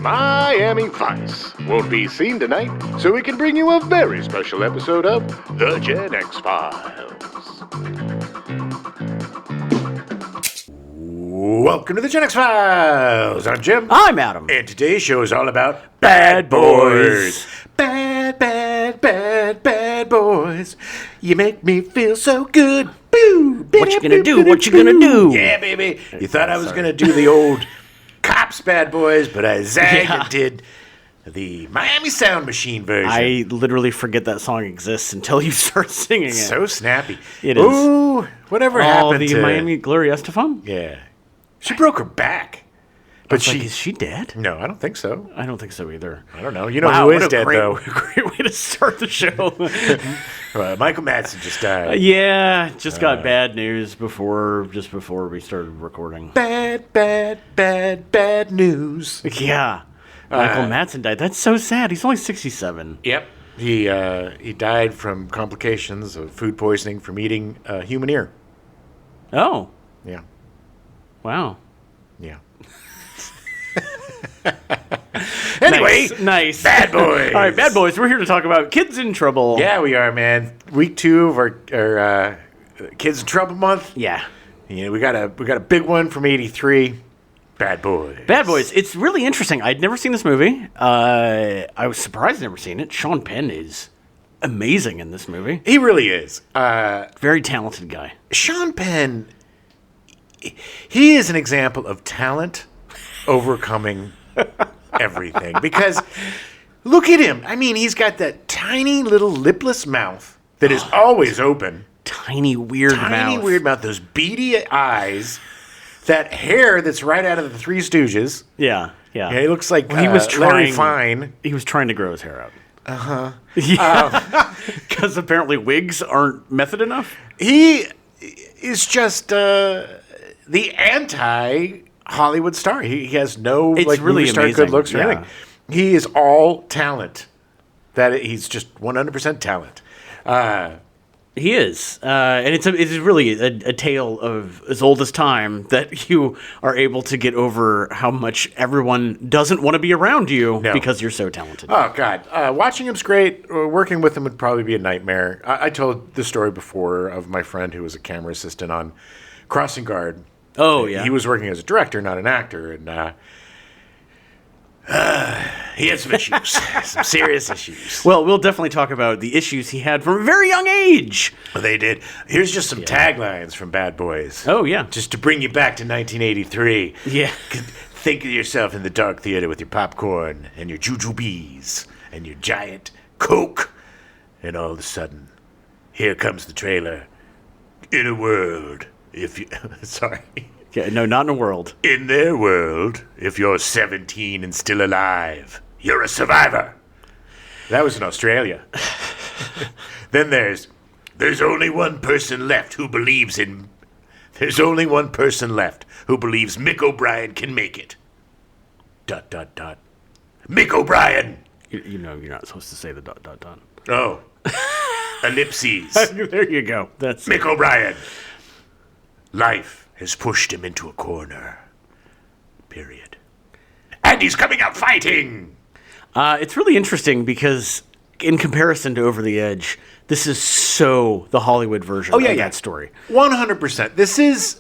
Miami Vice won't be seen tonight, so we can bring you a very special episode of The Gen X Files. Welcome to The Gen X Files. I'm Jim. I'm Adam. And today's show is all about bad boys. Bad boys. You make me feel so good. Boo. What you gonna do? What you gonna do? Yeah, baby. You thought I was gonna do the old Cops Bad Boys, but I zagged and did the Miami Sound Machine version. I literally forget that song exists until you start singing it. So snappy. It is. Ooh, whatever happened to Miami Gloria Estefan? Yeah. She broke her back. But is she dead? No, I don't think so. I don't think so either. I don't know. You know who is dead, though. Great way to start the show. Michael Madsen just died. Just got bad news just before we started recording. Bad news. Yeah. Michael Madsen died. That's so sad. He's only 67. Yep. He died from complications of food poisoning from eating human ear. Oh. Yeah. Wow. Yeah. Anyway, nice. Bad Boys. All right, Bad Boys. We're here to talk about Kids in Trouble. Yeah, we are, man. Week 2 of our Kids in Trouble month. Yeah. You know, we got a big one from '83. Bad Boys. Bad Boys. It's really interesting. I'd never seen this movie. I was surprised I'd never seen it. Sean Penn is amazing in this movie. He really is. Very talented guy. Sean Penn, he is an example of talent overcoming everything. Because look at him. I mean, he's got that tiny little lipless mouth that is always open. Tiny weird mouth. Those beady eyes. That hair that's right out of the Three Stooges. Yeah. He looks like Larry Fine. He was trying to grow his hair out. Uh-huh. Yeah. Because apparently wigs aren't method enough. He is just the anti-Hollywood star. He has no really movie star amazing. Good looks or anything. He is all talent. He's just 100% talent. He is, and it's really a tale of as old as time that you are able to get over how much everyone doesn't want to be around you because you're so talented. Oh, God. Watching him's great. Working with him would probably be a nightmare. I told the story before of my friend who was a camera assistant on Crossing Guard. Oh, yeah. He was working as a director, not an actor, and he had some issues, some serious issues. Well, we'll definitely talk about the issues he had from a very young age. They did. Here's just some taglines from Bad Boys. Oh, yeah. Just to bring you back to 1983. Yeah. Think of yourself in the dark theater with your popcorn and your jujubes and your giant Coke. And all of a sudden, here comes the trailer. In a world, sorry. Yeah, no, not in a world. In their world, if you're 17 and still alive, you're a survivor. That was in Australia. Then there's only one person left who believes Mick O'Brien can make it. ... Mick O'Brien. You know you're not supposed to say the ... Oh. Ellipses. There you go. That's Mick O'Brien. Life has pushed him into a corner. Period. And he's coming out fighting! It's really interesting because in comparison to Over the Edge, this is so the Hollywood version of that story. 100%. This is...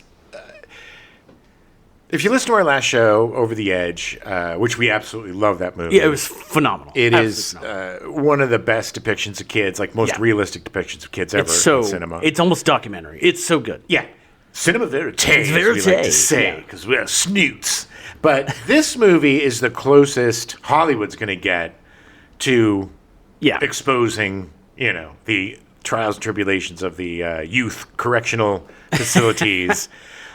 if you listen to our last show, Over the Edge, which we absolutely love that movie. Yeah, it was phenomenal. It is one of the best depictions of kids, like most realistic depictions of kids ever in cinema. It's almost documentary. It's so good. Yeah. Cinema verite, as we like to say, because we're snoots. But this movie is the closest Hollywood's going to get to exposing, the trials and tribulations of the youth correctional facilities.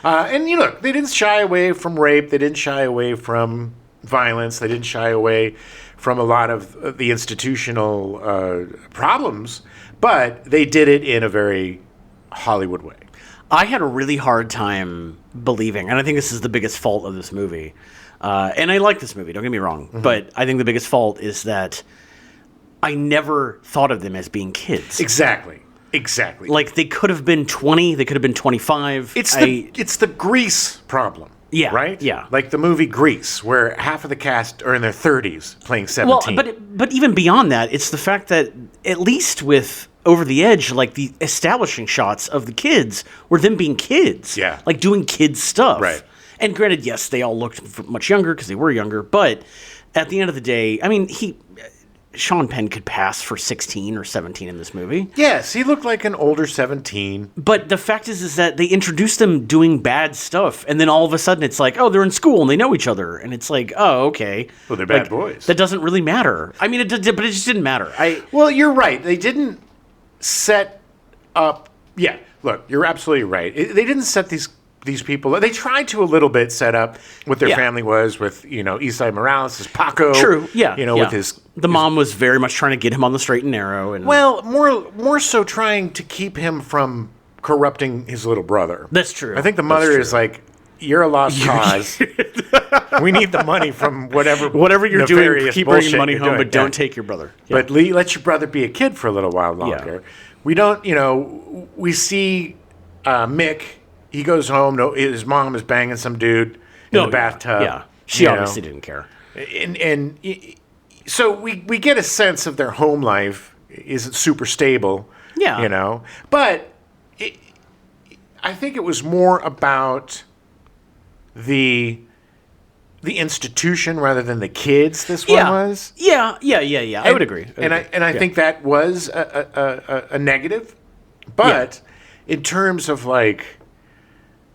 And look, they didn't shy away from rape. They didn't shy away from violence. They didn't shy away from a lot of the institutional problems. But they did it in a very Hollywood way. I had a really hard time believing, and I think this is the biggest fault of this movie. And I like this movie, don't get me wrong. Mm-hmm. But I think the biggest fault is that I never thought of them as being kids. Exactly. Like, they could have been 20, they could have been 25. It's the Grease problem. Yeah. Right? Yeah. Like the movie Grease, where half of the cast are in their 30s playing 17. Well, but even beyond that, it's the fact that at least with Over the Edge, like the establishing shots of the kids were them being kids. Yeah. Like doing kids stuff. Right. And granted, yes, they all looked much younger because they were younger, but at the end of the day, I mean, Sean Penn could pass for 16 or 17 in this movie. Yes, he looked like an older 17. But the fact is that they introduced them doing bad stuff, and then all of a sudden it's like, oh, they're in school and they know each other, and it's like, oh, okay. Well, they're bad boys. That doesn't really matter. I mean, but it just didn't matter. Well, you're right. They didn't set up. Yeah, look, you're absolutely right. They didn't set these people. They tried to a little bit set up what their family was with, Esai Morales, his Paco. True, yeah. With his... The mom was very much trying to get him on the straight and narrow. And well, more so trying to keep him from corrupting his little brother. That's true. I think the mother is like, you're a lost cause. We need the money from whatever you're doing. Keep bringing money home, but don't take your brother. Yeah. But let your brother be a kid for a little while longer. Yeah. We don't, we see Mick. He goes home. No, his mom is banging some dude in the bathtub. Yeah, she obviously didn't care. And so we get a sense of their home life isn't super stable. Yeah, But I think it was more about the institution rather than the kids. This one was. Yeah. I would agree. I think that was a negative, but in terms of like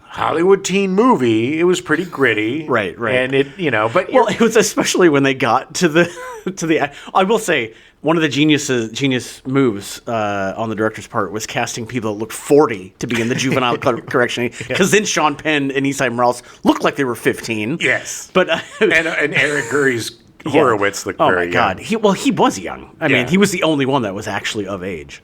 Hollywood teen movie, it was pretty gritty, right, and it, but it was especially when they got to the. I will say one of the genius moves on the director's part was casting people that looked 40 to be in the juvenile correction, because then Sean Penn and Esai Morales looked like they were 15. Yes, but and Eric Gurry's Horowitz looked very young. He was young. I mean, he was the only one that was actually of age.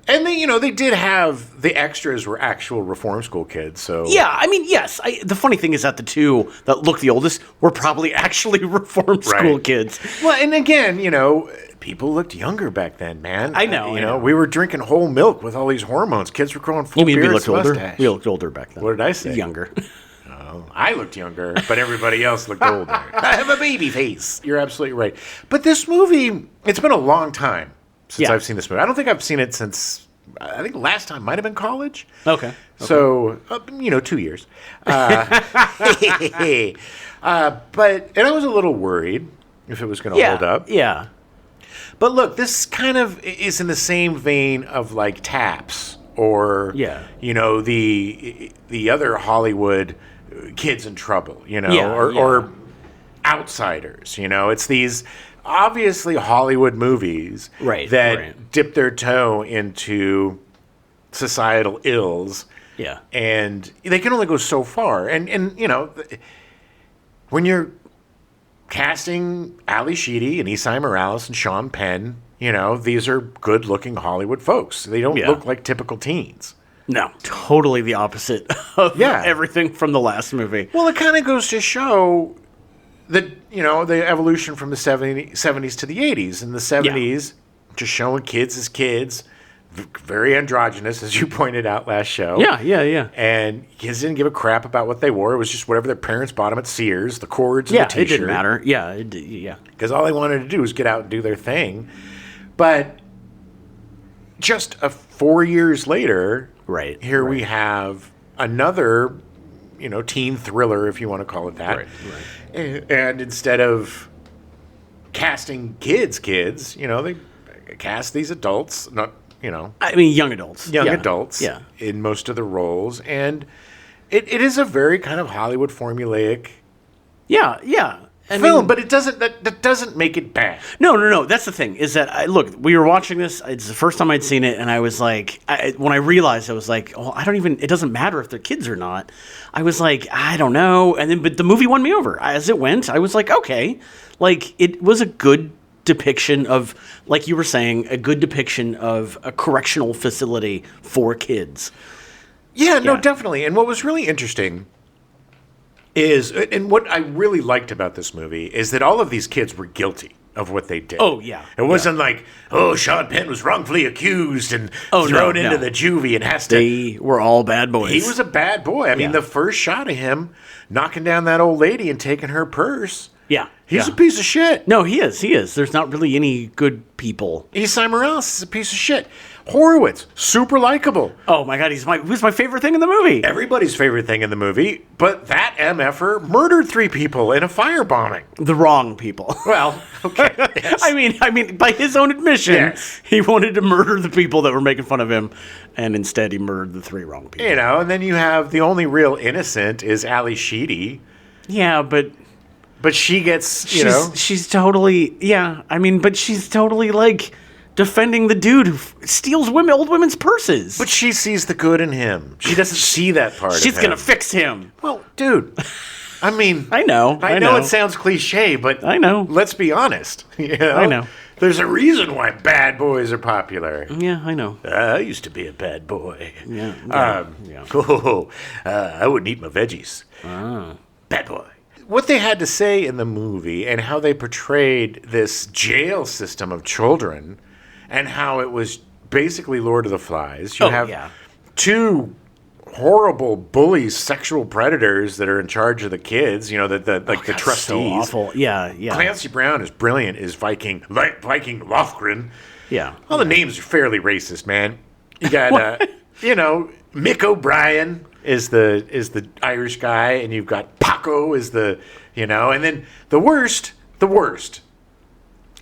And they did have the extras were actual reform school kids. So yeah, I mean, yes. The funny thing is that the two that look the oldest were probably actually reform school kids. Well, and again, people looked younger back then, man. I know. We were drinking whole milk with all these hormones. Kids were growing full beards. We looked older? We looked older back then. What did I say? Younger. I looked younger, but everybody else looked older. I have a baby face. You're absolutely right. But this movie, it's been a long time since I've seen this movie. I don't think I've seen it since, I think last time might have been college. Okay. So, 2 years. But, and I was a little worried if it was going to hold up. Yeah. But look, this kind of is in the same vein of like Taps or, the other Hollywood Kids in Trouble, or Outsiders, It's these obviously Hollywood movies that dip their toe into societal ills. Yeah. And they can only go so far. And when you're casting Ally Sheedy and Esai Morales and Sean Penn, these are good-looking Hollywood folks. They don't look like typical teens. No, totally the opposite of everything from the last movie. Well, it kind of goes to show that, the evolution from the 70s to the 80s. In the 70s, just showing kids as kids, very androgynous, as you pointed out last show. Yeah. And kids didn't give a crap about what they wore. It was just whatever their parents bought them at Sears, the cords and the T-shirt. It didn't matter. Yeah. Because all they wanted to do was get out and do their thing. But just 4 years later... Here we have another, teen thriller, if you want to call it that. Right. And instead of casting kids, they cast these adults, not, I mean, young adults. Young adults in most of the roles. And it is a very kind of Hollywood formulaic film, but it doesn't. That doesn't make it bad. No. That's the thing. Is that we were watching this. It's the first time I'd seen it, and I was like, when I realized, I was like, oh, it doesn't matter if they're kids or not. I was like, I don't know. And then, but the movie won me over as it went. I was like, okay, it was a good depiction of, like you were saying, a good depiction of a correctional facility for kids. Yeah, no, definitely. And what was really interesting is, and what I really liked about this movie is that all of these kids were guilty of what they did. Oh, yeah. It wasn't like, Sean Penn was wrongfully accused and thrown into the juvie and has to... They were all bad boys. He was a bad boy. I mean, the first shot of him knocking down that old lady and taking her purse... Yeah. He's a piece of shit. No, he is. He is. There's not really any good people. Esai Morales is a piece of shit. Horowitz, super likable. Oh my God, he was my favorite thing in the movie. Everybody's favorite thing in the movie, but that MFer murdered 3 people in a firebombing. The wrong people. Well, okay. Yes. I mean, by his own admission, he wanted to murder the people that were making fun of him, and instead he murdered the 3 wrong people. And then you have the only real innocent is Ally Sheedy. Yeah, but she gets, she's totally, but she's totally like defending the dude who steals old women's purses. But she sees the good in him. She doesn't see that part of him. She's going to fix him. Well, dude, I mean... I know it sounds cliche, but... I know. Let's be honest. I know. There's a reason why bad boys are popular. Yeah, I know. I used to be a bad boy. Yeah. I wouldn't eat my veggies. Bad boy. What they had to say in the movie and how they portrayed this jail system of children and how it was basically Lord of the Flies. You have 2 horrible bullies, sexual predators that are in charge of the kids, the trustees. So awful. Yeah. Clancy Brown is brilliant as Viking Lothgren. Yeah. All the names are fairly racist, man. You got, Mick O'Brien is the Irish guy, and you've got Paco is the, and then the worst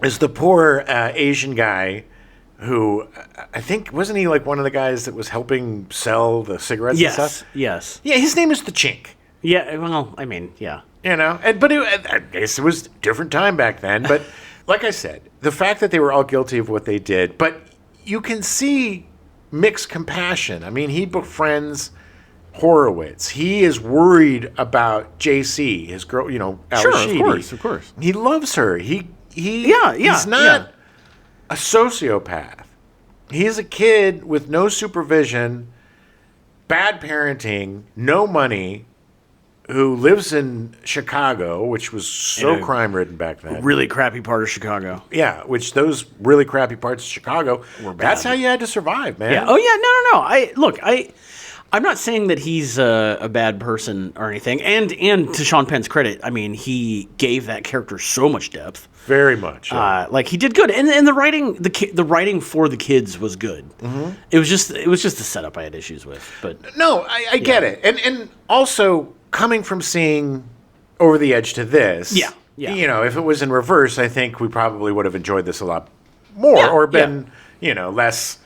is the poor Asian guy who, I think, wasn't he like one of the guys that was helping sell the cigarettes and stuff? Yes. Yeah, his name is the Chink. Yeah, well, I mean, yeah. But I guess it was a different time back then. But like I said, the fact that they were all guilty of what they did, but you can see mixed compassion. I mean, he befriends Horowitz. He is worried about JC, his girl, Ally Sheedy. Of course. He loves her. He's not a sociopath. He's a kid with no supervision, bad parenting, no money, who lives in Chicago, which was so crime-ridden back then. Really crappy part of Chicago. Yeah, which those really crappy parts of Chicago, that's how you had to survive, man. Yeah. Oh, yeah, no. I'm not saying that he's a bad person or anything. And to Sean Penn's credit, I mean, he gave that character so much depth. Very much. Like he did good, and the writing for the kids was good. Mm-hmm. It was just the setup I had issues with. But no, I get it, and also coming from seeing Over the Edge to this, yeah. If it was in reverse, I think we probably would have enjoyed this a lot more, or been less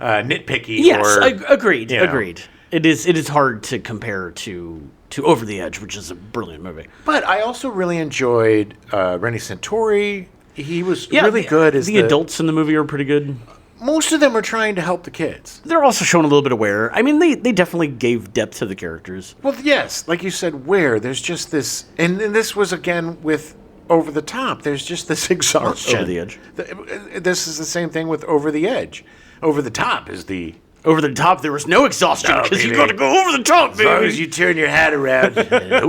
nitpicky. Yes, agreed. Agreed. It is hard to compare to Over the Edge, which is a brilliant movie. But I also really enjoyed Reni Santoni. He was really good as the adults in the movie are pretty good. Most of them are trying to help the kids. They're also showing a little bit of wear. I mean, they definitely gave depth to the characters. Well, yes, like you said, wear. There's just this, and this was again with Over the Top. There's just this exhaustion. Over the Edge. This is the same thing with Over the Edge. Over the Top is the... Over the top, there was no exhaustion because you got to go over the top, baby. As long as you turn your hat around, you got to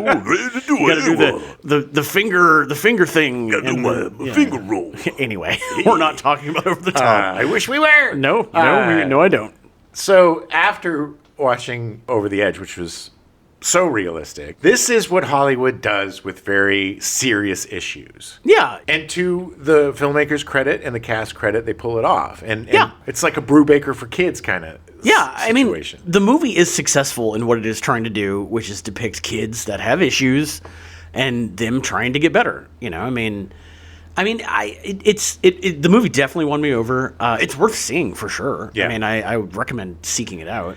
do the finger thing. Got to do my finger roll. Anyway, we're not talking about Over the Top. I wish we were. No, I don't. So after watching Over the Edge, which was so realistic, this is what Hollywood does with very serious issues. Yeah. And to the filmmakers' credit and the cast credit, they pull it off. And it's like a Brubaker for kids kind of situation. I mean, the movie is successful in what it is trying to do, which is depict kids that have issues and them trying to get better. The movie definitely won me over. It's worth seeing for sure. Yeah. I mean, I would recommend seeking it out.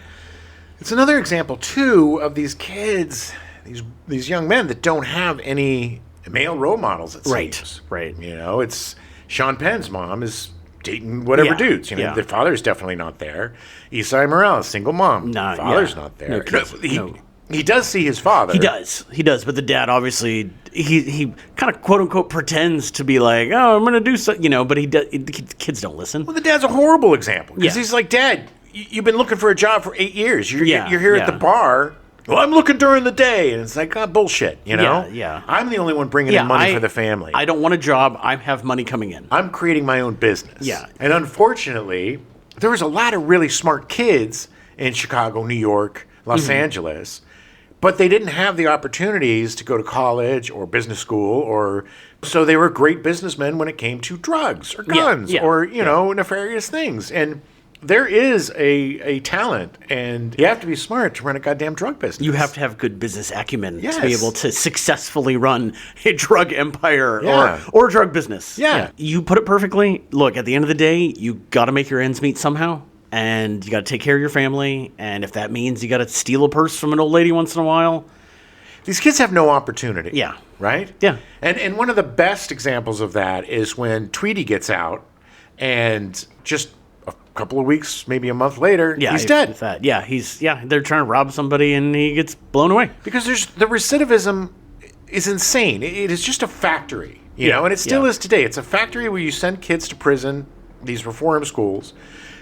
It's another example, too, of these kids, these young men that don't have any male role models, it seems. Right. It's Sean Penn's mom is dating whatever dudes. Their father's definitely not there. Esai Morales, single mom. Father's not there. No kids. He does see his father. He does, but the dad obviously, he kind of quote-unquote pretends to be like, oh, I'm going to do something, but the kids don't listen. Well, the dad's a horrible example because he's like, Dad, you've been looking for a job for 8 years. You're here at the bar well, I'm looking during the day. And it's like, bullshit, you know? Yeah. I'm the only one bringing in money for the family. I don't want a job. I have money coming in. I'm creating my own business. Yeah. And unfortunately, there was a lot of really smart kids in Chicago, New York, Los Angeles, but they didn't have the opportunities to go to college or business school, so they were great businessmen when it came to drugs or guns or, you know, nefarious things. And there is a talent, and you have to be smart to run a goddamn drug business. You have to have good business acumen to be able to successfully run a drug empire or drug business. Yeah. You put it perfectly. Look, at the end of the day, you got to make your ends meet somehow, and you got to take care of your family, and if that means you got to steal a purse from an old lady once in a while. These kids have no opportunity. Yeah. Right? Yeah. And one of the best examples of that is when Tweety gets out, and just a couple of weeks, maybe a month later, he's dead. They're trying to rob somebody and he gets blown away. Because the recidivism is insane. It is just a factory, you know, and it still is today. It's a factory where you send kids to prison, these reform schools.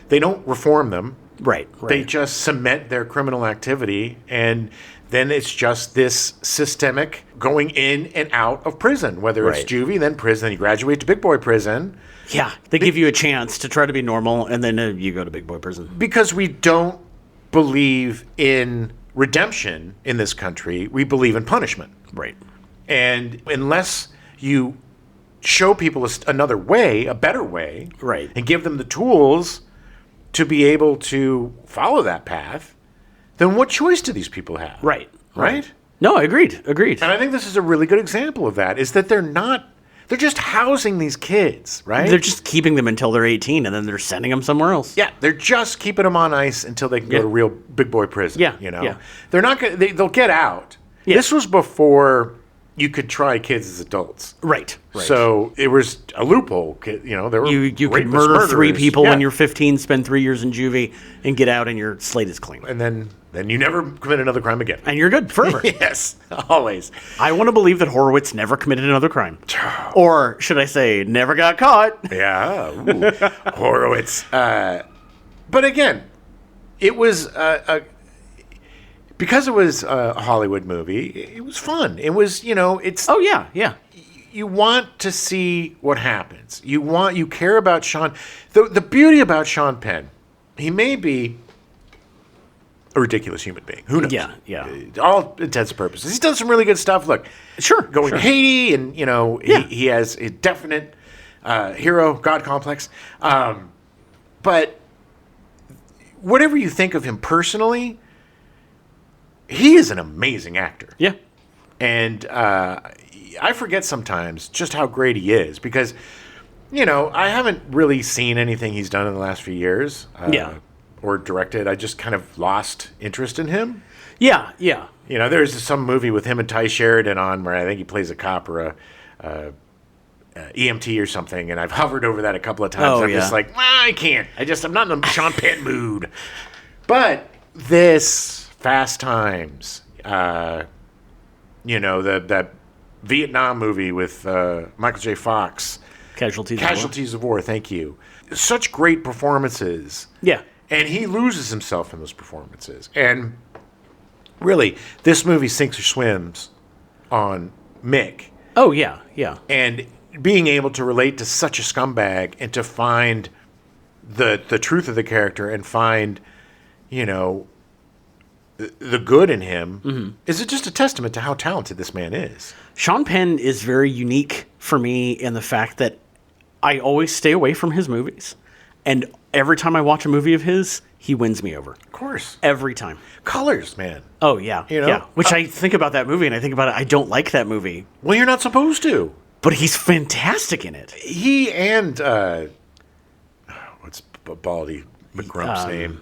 They don't reform them. Right. They just cement their criminal activity, and then it's just this systemic going in and out of prison, whether it's juvie, then prison, then you graduate to big boy prison. Yeah, they give you a chance to try to be normal, and then you go to big boy prison. Because we don't believe in redemption in this country. We believe in punishment. Right. And unless you show people another way, a better way, and give them the tools to be able to follow that path, then what choice do these people have? Right. No, agreed. And I think this is a really good example of that, is that they're just housing these kids, right? They're just keeping them until they're 18, and then they're sending them somewhere else. Yeah, they're just keeping them on ice until they can go to real big boy prison. Yeah, you know, yeah. They're not going. They'll get out. Yeah. This was before you could try kids as adults. Right. So it was a loophole. You know, there were you could murder 3 people when you're 15, spend 3 years in juvie, and get out, and your slate is clean. And then you never commit another crime again. And you're good forever. Yes, always. I want to believe that Horowitz never committed another crime. Or should I say, never got caught. Yeah, Horowitz. But again, it was because it was a Hollywood movie, it was fun. It was, you know, it's... Oh, yeah. You want to see what happens. You care about Sean. The beauty about Sean Penn, he may be a ridiculous human being. Who knows? Yeah. All intents and purposes. He's done some really good stuff. Look, going to Haiti, and, you know, he has a definite hero, God complex. But whatever you think of him personally, he is an amazing actor. Yeah. And I forget sometimes just how great he is, because, you know, I haven't really seen anything he's done in the last few years. Or directed. I just kind of lost interest in him. Yeah. You know, there's some movie with him and Ty Sheridan on where I think he plays a cop or a EMT or something, and I've hovered over that a couple of times. I'm just like, I can't. I'm not in the Sean Penn mood. But this Fast Times, you know, that Vietnam movie with Michael J. Fox. Casualties of War. Thank you. Such great performances. Yeah. And he loses himself in those performances. And really, this movie sinks or swims on Mick. Oh, yeah. And being able to relate to such a scumbag and to find the truth of the character and find, you know, the good in him is just a testament to how talented this man is. Sean Penn is very unique for me in the fact that I always stay away from his movies. And every time I watch a movie of his, he wins me over. Of course. Every time. Colors, man. Oh, yeah. You know? Yeah. Which I think about that movie, and I think about it, I don't like that movie. Well, you're not supposed to. But he's fantastic in it. He and, what's Baldy McGrump's name?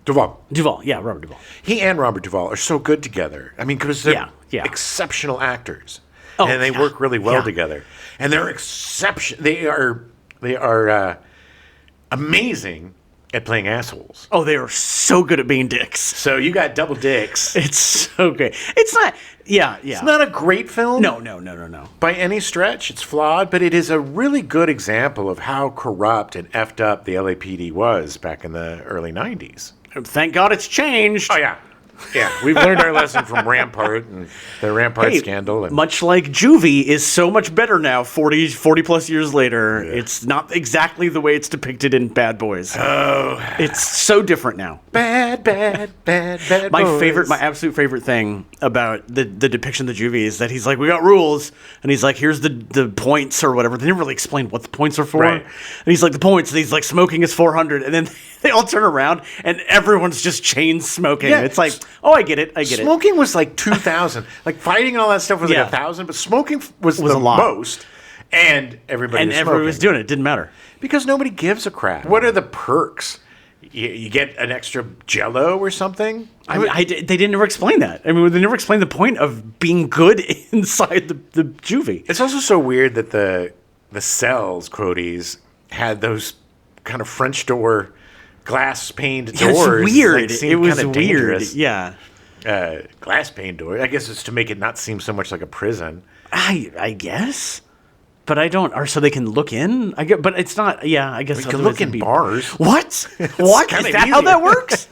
Duvall. Yeah, Robert Duvall. He and Robert Duvall are so good together. I mean, because they're exceptional actors. Oh, and they work really well together. And they're They are amazing at playing assholes. Oh, they are so good at being dicks. So you got double dicks. It's so great. It's not, It's not a great film. No. By any stretch, it's flawed, but it is a really good example of how corrupt and effed up the LAPD was back in the early 90s. Thank God it's changed. Oh, yeah. Yeah, we've learned our lesson from Rampart and the Rampart scandal. And much like Juvie is so much better now, 40 plus years later. Yeah. It's not exactly the way it's depicted in Bad Boys. Oh. It's so different now. Bad boys. My absolute favorite thing about the depiction of the Juvie is that he's like, we got rules. And he's like, here's the points or whatever. They never really explain what the points are for. Right. And he's like, the points. And he's like, smoking is 400. And then they all turn around and everyone's just chain smoking. Yeah. It's like, oh, I get it. Smoking was like 2,000. Like fighting and all that stuff was like 1,000, but smoking was the most. And everybody was doing it. It didn't matter. Because nobody gives a crap. What are the perks? You get an extra Jell-O or something? They didn't ever explain that. I mean, they never explained the point of being good inside the juvie. It's also so weird that the cells, quotes, had those kind of French door, glass-paned doors. It's weird. It was weird. Dangerous. Yeah. Glass-paned door. I guess it's to make it not seem so much like a prison. I guess. But I don't. Or so they can look in. I get. But it's not. Yeah, I guess you can look in bars. What? What is that? How that works?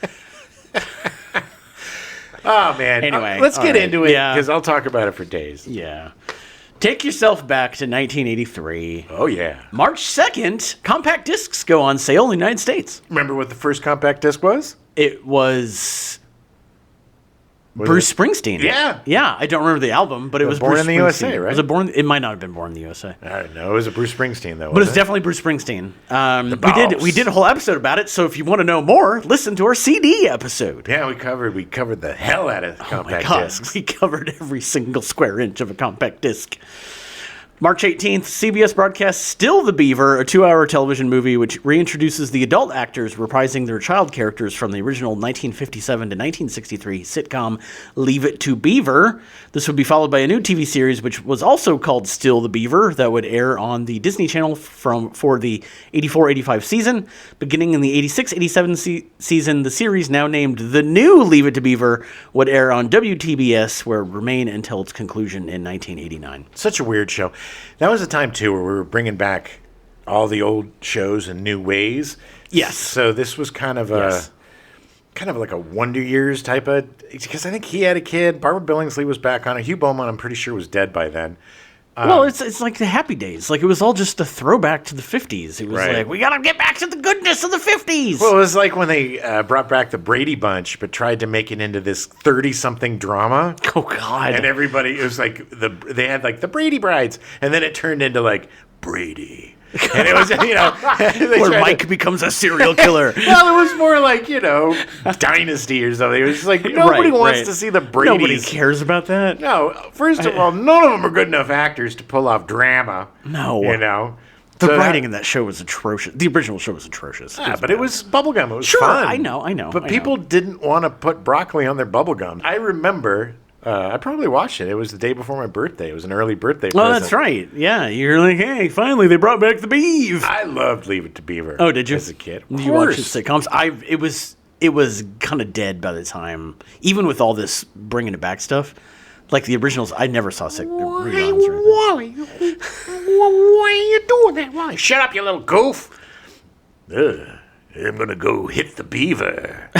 Oh man. Anyway, let's get into it because I'll talk about it for days. Yeah. Take yourself back to 1983. Oh yeah. March 2nd, compact discs go on sale in the United States. Remember what the first compact disc was? It was Bruce Springsteen. Yeah. Yeah, I don't remember the album, but it was Born Bruce in the Springsteen. USA, right? Was it Born? It might not have been Born in the USA. I don't know. It was a Bruce Springsteen, though. But it's definitely Bruce Springsteen. We did a whole episode about it, so if you want to know more, listen to our CD episode. Yeah, we covered the hell out of compact discs. We covered every single square inch of a compact disc. March 18th, CBS broadcasts Still the Beaver, a 2-hour television movie which reintroduces the adult actors reprising their child characters from the original 1957 to 1963 sitcom Leave It to Beaver. This would be followed by a new TV series which was also called Still the Beaver that would air on the Disney Channel for the 84-85 season. Beginning in the 86-87 season, the series, now named The New Leave It to Beaver, would air on WTBS, where it would remain until its conclusion in 1989. Such a weird show. That was a time, too, where we were bringing back all the old shows in new ways. Yes. So this was kind of like a Wonder Years type of... Because I think he had a kid. Barbara Billingsley was back on it. Hugh Beaumont, I'm pretty sure, was dead by then. Well, it's like the Happy Days. Like, it was all just a throwback to the 50s. It was like, we got to get back to the goodness of the 50s. Well, it was like when they brought back the Brady Bunch, but tried to make it into this 30-something drama. Oh, God. And everybody, it was like, they had like the Brady Brides, and then it turned into like Brady. And it was, where Mike becomes a serial killer. Well, it was more like, Dynasty or something. It was just like, nobody wants to see the Bradys. Nobody cares about that. No, first of all, none of them are good enough actors to pull off drama. No. The writing in that show was atrocious. The original show was atrocious. It was bubblegum. It was fun. I know. But people didn't want to put broccoli on their bubblegum. I remember... I probably watched it. It was the day before my birthday. It was an early birthday present. Oh, that's right. Yeah, you're like, hey, finally they brought back the Beav. I loved Leave It to Beaver. Oh, did you? As a kid. Did you watch the sitcoms? It was kind of dead by the time, even with all this bringing it back stuff. Like the originals, I never saw reruns or Wally, why are you doing that, Wally? Shut up, you little goof. I'm going to go hit the beaver.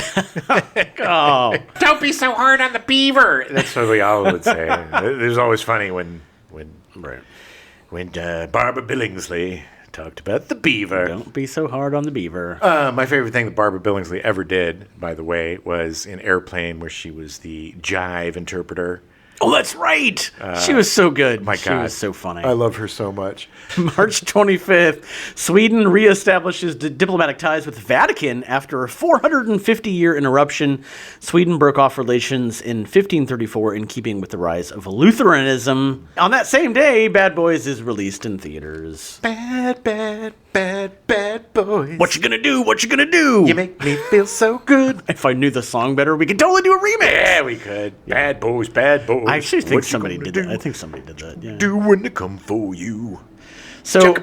Oh. Don't be so hard on the beaver. That's what we all would say. It was always funny when Barbara Billingsley talked about the beaver. Don't be so hard on the beaver. My favorite thing that Barbara Billingsley ever did, by the way, was in Airplane, where she was the jive interpreter. Oh, that's right. She was so good. My God. She was so funny. I love her so much. March 25th, Sweden reestablishes diplomatic ties with the Vatican after a 450-year interruption. Sweden broke off relations in 1534 in keeping with the rise of Lutheranism. On that same day, Bad Boys is released in theaters. Bad boys. What you gonna do? What you gonna do? You make me feel so good. If I knew the song better, we could totally do a remix. Yeah, we could. Yeah. Bad boys. I actually think somebody did that. I think somebody did that. Yeah. Do when they come for you. So,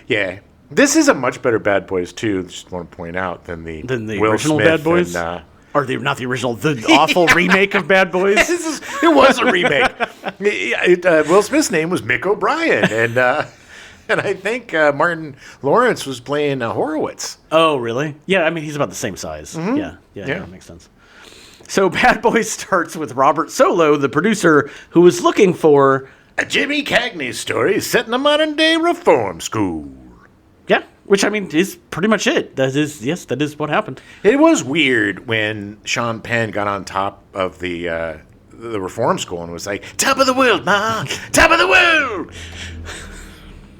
yeah, this is a much better Bad Boys 2. Just want to point out than the Will original Smith Bad Boys. Or not the original, the awful remake of Bad Boys. It was a remake. Will Smith's name was Mick O'Brien, and And I think Martin Lawrence was playing Horowitz. Oh, really? Yeah, I mean, he's about the same size. Mm-hmm. Yeah, that makes sense. So Bad Boys starts with Robert Solo, the producer, who was looking for a Jimmy Cagney story set in a modern-day reform school. Yeah, which, I mean, is pretty much it. That is what happened. It was weird when Sean Penn got on top of the reform school and was like, "Top of the world, Ma! Top of the world!"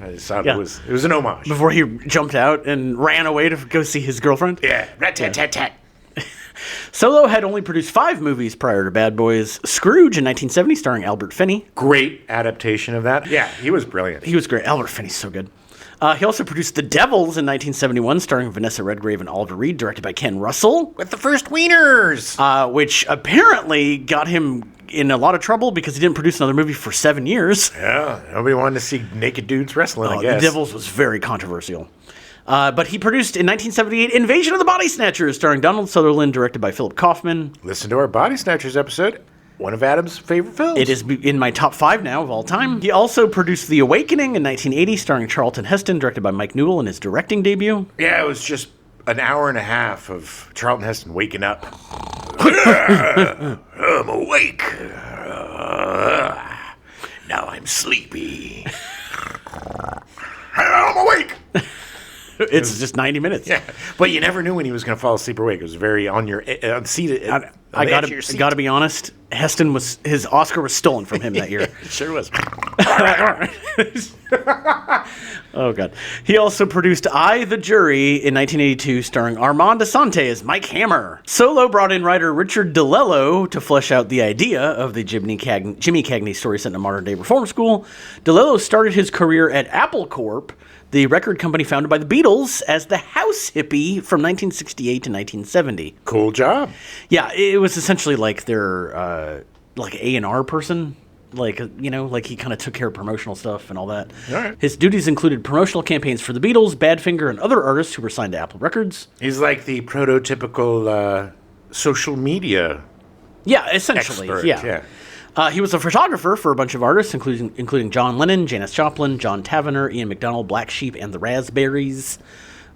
I just thought it was an homage. Before he jumped out and ran away to go see his girlfriend? Yeah. Rat-tat-tat-tat. Solo had only produced 5 movies prior to Bad Boys. Scrooge in 1970, starring Albert Finney. Great adaptation of that. Yeah, he was brilliant. He was great. Albert Finney's so good. He also produced The Devils in 1971, starring Vanessa Redgrave and Oliver Reed, directed by Ken Russell. With the first wieners! Which apparently got him in a lot of trouble because he didn't produce another movie for 7 years. Yeah, nobody wanted to see naked dudes wrestling, I guess. The Devils was very controversial. But he produced in 1978 Invasion of the Body Snatchers, starring Donald Sutherland, directed by Philip Kaufman. Listen to our Body Snatchers episode. One of Adam's favorite films. It is in my top 5 now of all time. He also produced The Awakening in 1980, starring Charlton Heston, directed by Mike Newell in his directing debut. Yeah, it was just an hour and a half of Charlton Heston waking up. I'm awake. Now I'm sleepy. I'm awake. It's just 90 minutes. Yeah, but you never knew when he was going to fall asleep or awake. It was very on your seated. I got to be honest. Heston his Oscar was stolen from him that year. It sure was. Oh God. He also produced I, the Jury in 1982, starring Armand Assante as Mike Hammer. Solo brought in writer Richard DiLello to flesh out the idea of the Jimmy Cagney story set in a modern day reform school. DiLello started his career at Apple Corp, the record company founded by the Beatles, as the house hippie from 1968 to 1970. Cool job. Yeah, it was essentially like their like A&R person. Like, you know, like he kind of took care of promotional stuff and all that. All right. His duties included promotional campaigns for the Beatles, Badfinger, and other artists who were signed to Apple Records. He's like the prototypical social media essentially. expert. Yeah. He was a photographer for a bunch of artists, including John Lennon, Janis Joplin, John Tavener, Ian McDonald, Black Sheep, and the Raspberries.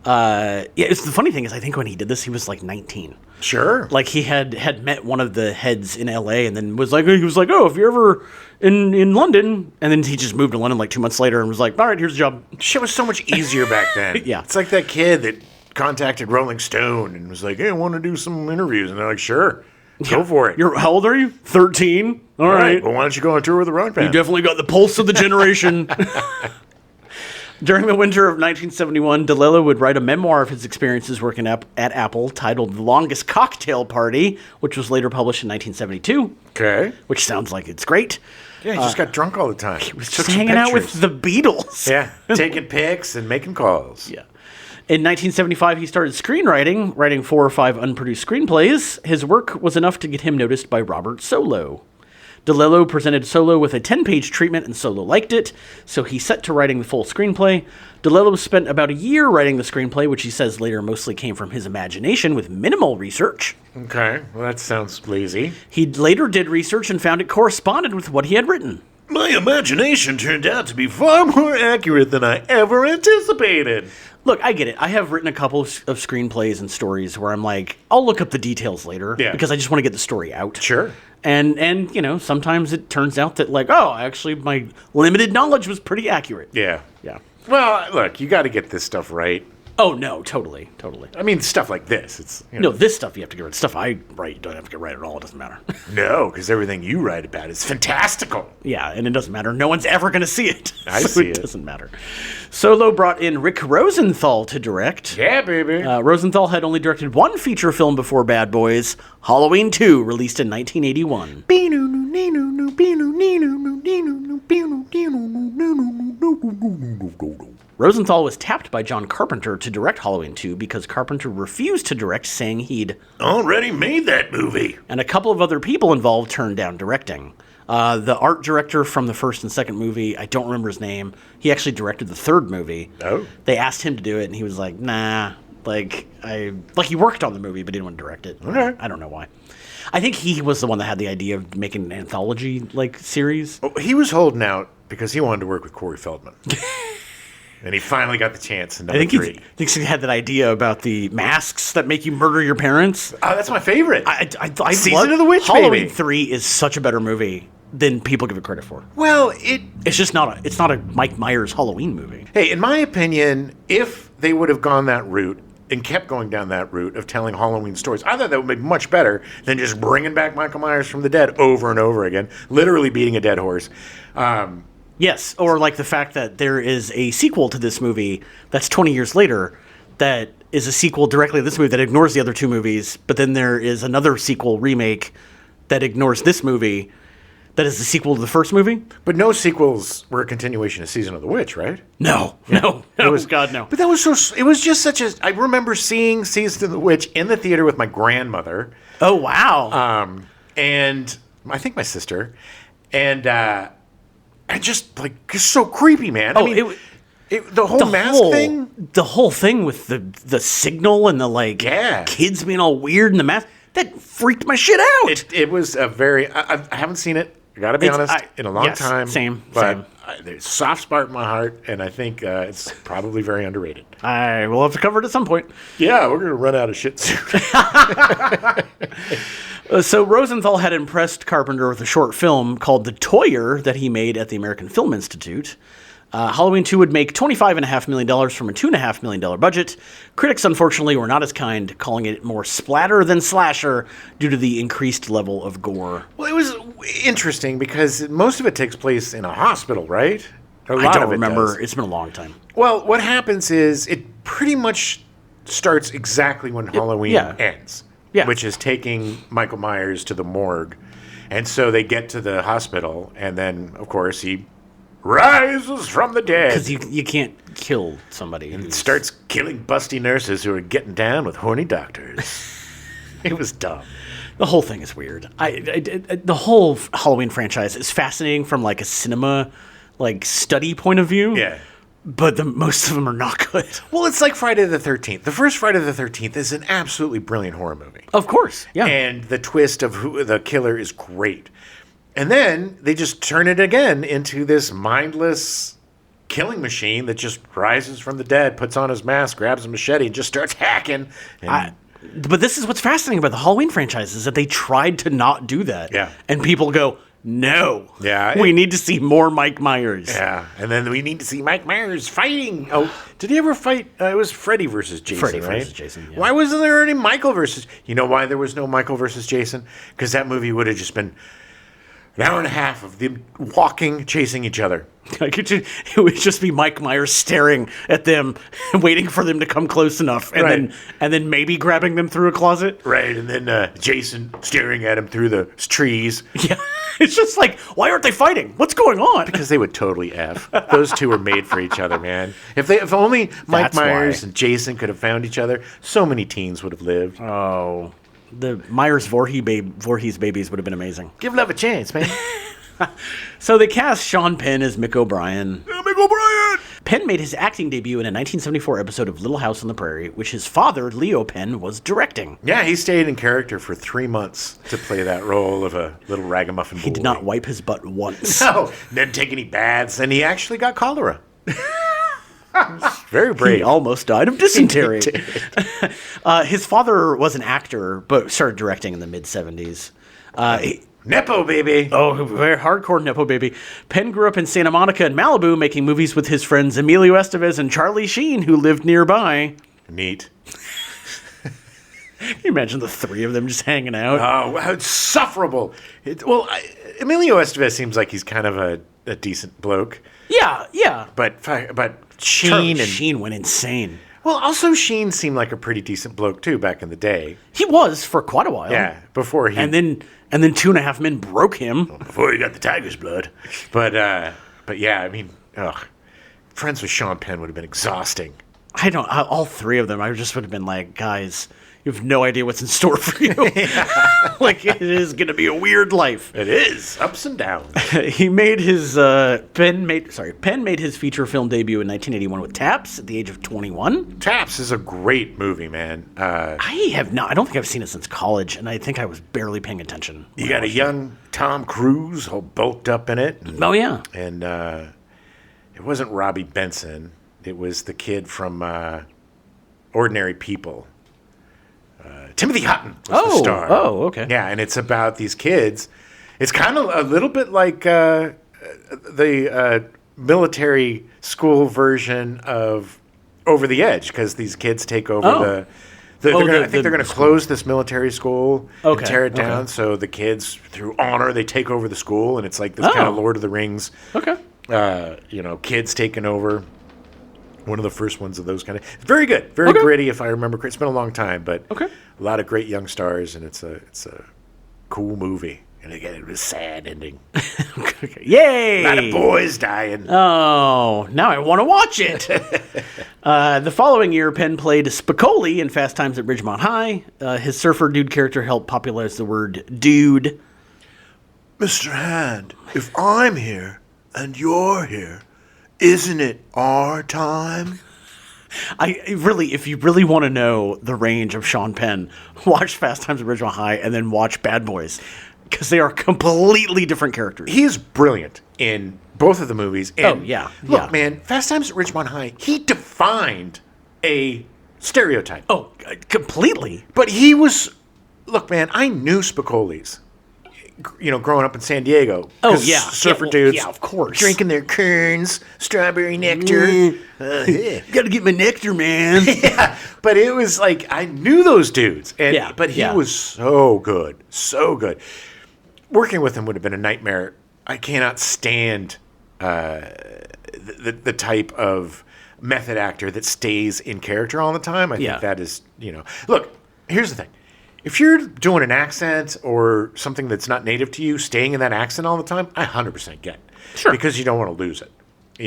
It's the funny thing is, I think when he did this, he was like 19. Sure. Like he had met one of the heads in L.A. and then was like, oh, if you're ever in London, and then he just moved to London like 2 months later and was like, all right, here's a job. Shit was so much easier back then. Yeah. It's like that kid that contacted Rolling Stone and was like, hey, I want to do some interviews. And they're like, sure. Go for it. How old are you? 13? All right. Well, why don't you go on tour with the Rock Band? You definitely got the pulse of the generation. During the winter of 1971, DiLello would write a memoir of his experiences working at Apple titled The Longest Cocktail Party, which was later published in 1972. Okay. Which sounds like it's great. Yeah, he just got drunk all the time. He was just hanging out with the Beatles. Yeah, taking pics and making calls. Yeah. In 1975, he started screenwriting, writing 4 or 5 unproduced screenplays. His work was enough to get him noticed by Robert Solo. DiLello presented Solo with a 10-page treatment, and Solo liked it, so he set to writing the full screenplay. DiLello spent about a year writing the screenplay, which he says later mostly came from his imagination with minimal research. Okay, well, that sounds lazy. He later did research and found it corresponded with what he had written. My imagination turned out to be far more accurate than I ever anticipated. Look, I get it. I have written a couple of screenplays and stories where I'm like, I'll look up the details later because I just want to get the story out. Sure. And you know, sometimes it turns out that like, oh, actually my limited knowledge was pretty accurate. Yeah. Yeah. Well, look, you got to get this stuff right. Oh, no, totally. I mean, stuff like this. It's No, this stuff you have to get right. Stuff I write, you don't have to get right at all. It doesn't matter. No, because everything you write about is fantastical. Yeah, and it doesn't matter. No one's ever going to see it. It doesn't matter. Solo brought in Rick Rosenthal to direct. Yeah, baby. Rosenthal had only directed one feature film before Bad Boys, Halloween 2, released in 1981. Rosenthal was tapped by John Carpenter to direct Halloween 2 because Carpenter refused to direct, saying he'd already made that movie. And a couple of other people involved turned down directing. The art director from the first and second movie, I don't remember his name. He actually directed the third movie. Oh. They asked him to do it, and he was like, nah. He worked on the movie, but didn't want to direct it. Okay. I don't know why. I think he was the one that had the idea of making an anthology series. Oh, he was holding out because he wanted to work with Corey Feldman. And he finally got the chance in I number think 3. he had that idea about the masks that make you murder your parents. Oh, that's my favorite. I Season of the Witch, Halloween baby. 3 is such a better movie than people give it credit for. Well, it's just not a Mike Myers Halloween movie. Hey, in my opinion, if they would have gone that route and kept going down that route of telling Halloween stories, I thought that would be much better than just bringing back Michael Myers from the dead over and over again, literally beating a dead horse. Yes, or like the fact that there is a sequel to this movie that's 20 years later that is a sequel directly to this movie that ignores the other 2 movies, but then there is another sequel remake that ignores this movie that is the sequel to the first movie. But no sequels were a continuation of Season of the Witch, right? No. God, no. But that was it was just such a, I remember seeing Season of the Witch in the theater with my grandmother. Oh, wow. And I think my sister. And just, like, it's so creepy, man. Oh, I mean, the whole mask thing? The whole thing with the signal and the, like, kids being all weird in the mask, that freaked my shit out. It was a very, I haven't seen it, I gotta be honest, in a long time. Same. But there's a soft spot in my heart, and I think it's probably very underrated. I will have to cover it at some point. Yeah, we're going to run out of shit soon. So Rosenthal had impressed Carpenter with a short film called The Toyer that he made at the American Film Institute. Halloween 2 would make $25.5 million from a $2.5 million budget. Critics, unfortunately, were not as kind, calling it more splatter than slasher due to the increased level of gore. Well, it was interesting because most of it takes place in a hospital, right? I don't remember. It's been a long time. Well, what happens is it pretty much starts exactly when Halloween ends, which is taking Michael Myers to the morgue. And so they get to the hospital, and then, of course, he rises from the dead. Because you can't kill somebody. And starts killing busty nurses who are getting down with horny doctors. It was dumb. The whole thing is weird. The whole Halloween franchise is fascinating from like a cinema study point of view. Yeah. But most of them are not good. Well, it's like Friday the 13th. The first Friday the 13th is an absolutely brilliant horror movie. Of course, yeah. And the twist of who the killer is great. And then they just turn it again into this mindless killing machine that just rises from the dead, puts on his mask, grabs a machete, and just starts hacking. But this is what's fascinating about the Halloween franchise is that they tried to not do that. Yeah. And people go, no. Yeah. We need to see more Mike Myers. Yeah. And then we need to see Mike Myers fighting. Oh, did he ever fight? It was Freddy versus Jason, right? Versus Jason, yeah. Why wasn't there any Michael versus... You know why there was no Michael versus Jason? Because that movie would have just been an hour and a half of them walking, chasing each other. It would just be Mike Myers staring at them, waiting for them to come close enough, and then maybe grabbing them through a closet. Right, and then Jason staring at him through the trees. Yeah, it's just like, why aren't they fighting? What's going on? Because they would totally F. Those two were made for each other, man. If only Mike Myers and Jason could have found each other, so many teens would have lived. Oh, the Myers Voorhees babies would have been amazing. Give love a chance, man. So they cast Sean Penn as Mick O'Brien. Yeah, Mick O'Brien! Penn made his acting debut in a 1974 episode of Little House on the Prairie, which his father, Leo Penn, was directing. Yeah, he stayed in character for 3 months to play that role of a little ragamuffin boy. He did not wipe his butt once. No, didn't take any baths, and he actually got cholera. Very brave. He almost died of dysentery. His father was an actor, but started directing in the mid-70s. Nepo baby. Oh, very hardcore Nepo baby. Penn grew up in Santa Monica and Malibu, making movies with his friends Emilio Estevez and Charlie Sheen, who lived nearby. Neat. Can you imagine the three of them just hanging out? Oh, how insufferable. Emilio Estevez seems like he's kind of a decent bloke. Yeah. But Sheen went insane. Well, also Sheen seemed like a pretty decent bloke too back in the day. He was for quite a while. Yeah, before he and then 2.5 Men broke him. Before he got the tiger's blood. But yeah, I mean, friends with Sean Penn would have been exhausting. All three of them. I just would have been like, guys, you have no idea what's in store for you. Like, it is going to be a weird life. It is. Ups and downs. He made his, Penn made his feature film debut in 1981 with Taps at the age of 21. Taps is a great movie, man. I don't think I've seen it since college, and I think I was barely paying attention. You got a young Tom Cruise all bulked up in it. Oh, yeah. And it wasn't Robbie Benson, It was the kid from Ordinary People. Timothy Hutton was the star. Oh, okay. Yeah, and it's about these kids. It's kind of a little bit like the military school version of Over the Edge, because these kids take over I think they're going to close this military school and tear it down. So the kids, through honor, they take over the school, and it's like this kind of Lord of the Rings. Okay. Kids taking over. One of the first ones of those kind of. It's very good, very gritty. If I remember correctly, it's been a long time, but a lot of great young stars, and it's a cool movie. And again, it was a sad ending. Yay! A lot of boys dying. Oh, now I want to watch it. The following year, Penn played Spicoli in Fast Times at Ridgemont High. His surfer dude character helped popularize the word dude. Mr. Hand, if I'm here and you're here, isn't it our time? If you really want to know the range of Sean Penn, watch Fast Times at Ridgemont High and then watch Bad Boys, because they are completely different characters. He is brilliant in both of the movies. And Look, man, Fast Times at Ridgemont High, he defined a stereotype. Oh, completely. But he was, look, man, I knew Spicoli's. Growing up in San Diego. Oh, yeah. Surfer dudes. Yeah, of course. Drinking their Kerns, strawberry nectar. Gotta get my nectar, man. Yeah, but it was like, I knew those dudes. But he was so good. So good. Working with him would have been a nightmare. I cannot stand the type of method actor that stays in character all the time. I think that is, Look, here's the thing. If you're doing an accent or something that's not native to you, staying in that accent all the time, I 100% get. Sure. Because you don't want to lose it.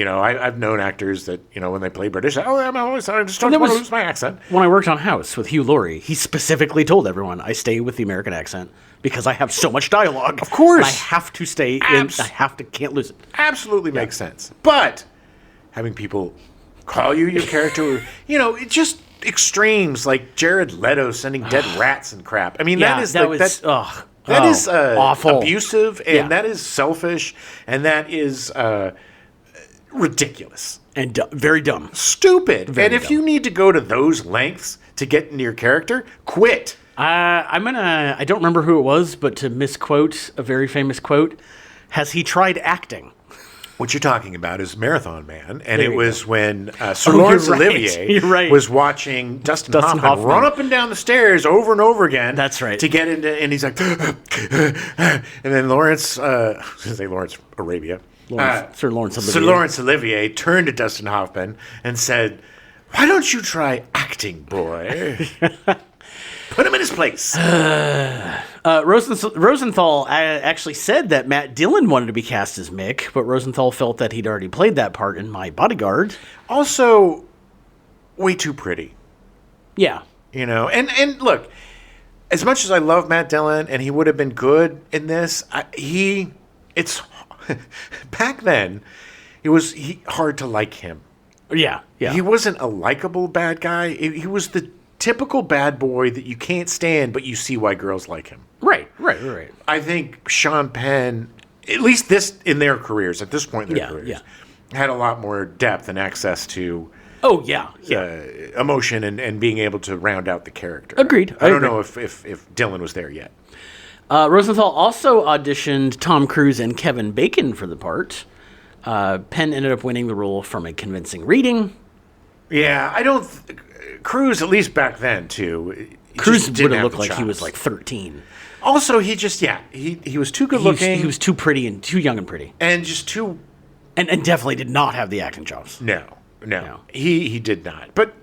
I've known actors that, when they play British, I just don't want to lose my accent. When I worked on House with Hugh Laurie, he specifically told everyone, I stay with the American accent because I have so much dialogue. Of course. I have to stay can't lose it. Absolutely makes sense. But having people call you your character, it just extremes like Jared Leto sending dead rats and crap. I mean, that is awful, abusive, and that is selfish, and that is ridiculous and very dumb, stupid. Very dumb. You need to go to those lengths to get into your character, quit. I don't remember who it was, but to misquote a very famous quote, has he tried acting? What you're talking about is Marathon Man, and it was when Sir Laurence Olivier was watching Dustin Hoffman run up and down the stairs over and over again. That's right. To get into, and he's like, and then Lawrence Arabia. Sir Laurence Olivier turned to Dustin Hoffman and said, "Why don't you try acting, boy?" Put him in his place. Rosenthal actually said that Matt Dillon wanted to be cast as Mick, but Rosenthal felt that he'd already played that part in My Bodyguard. Also, way too pretty. Yeah. And look, as much as I love Matt Dillon, and he would have been good in this, back then, it was hard to like him. Yeah. He wasn't a likable bad guy. He was the typical bad boy that you can't stand, but you see why girls like him. Right. I think Sean Penn, at least in their careers, at this point in their careers, had a lot more depth and access to emotion and being able to round out the character. Agreed. I don't know if Dylan was there yet. Rosenthal also auditioned Tom Cruise and Kevin Bacon for the part. Penn ended up winning the role from a convincing reading. Yeah, Cruise, at least back then, too. Cruise would have looked like he was like 13. Also, he was too good looking. He was too pretty and too young and pretty. And just too... And definitely did not have the acting chops. No. He did not. But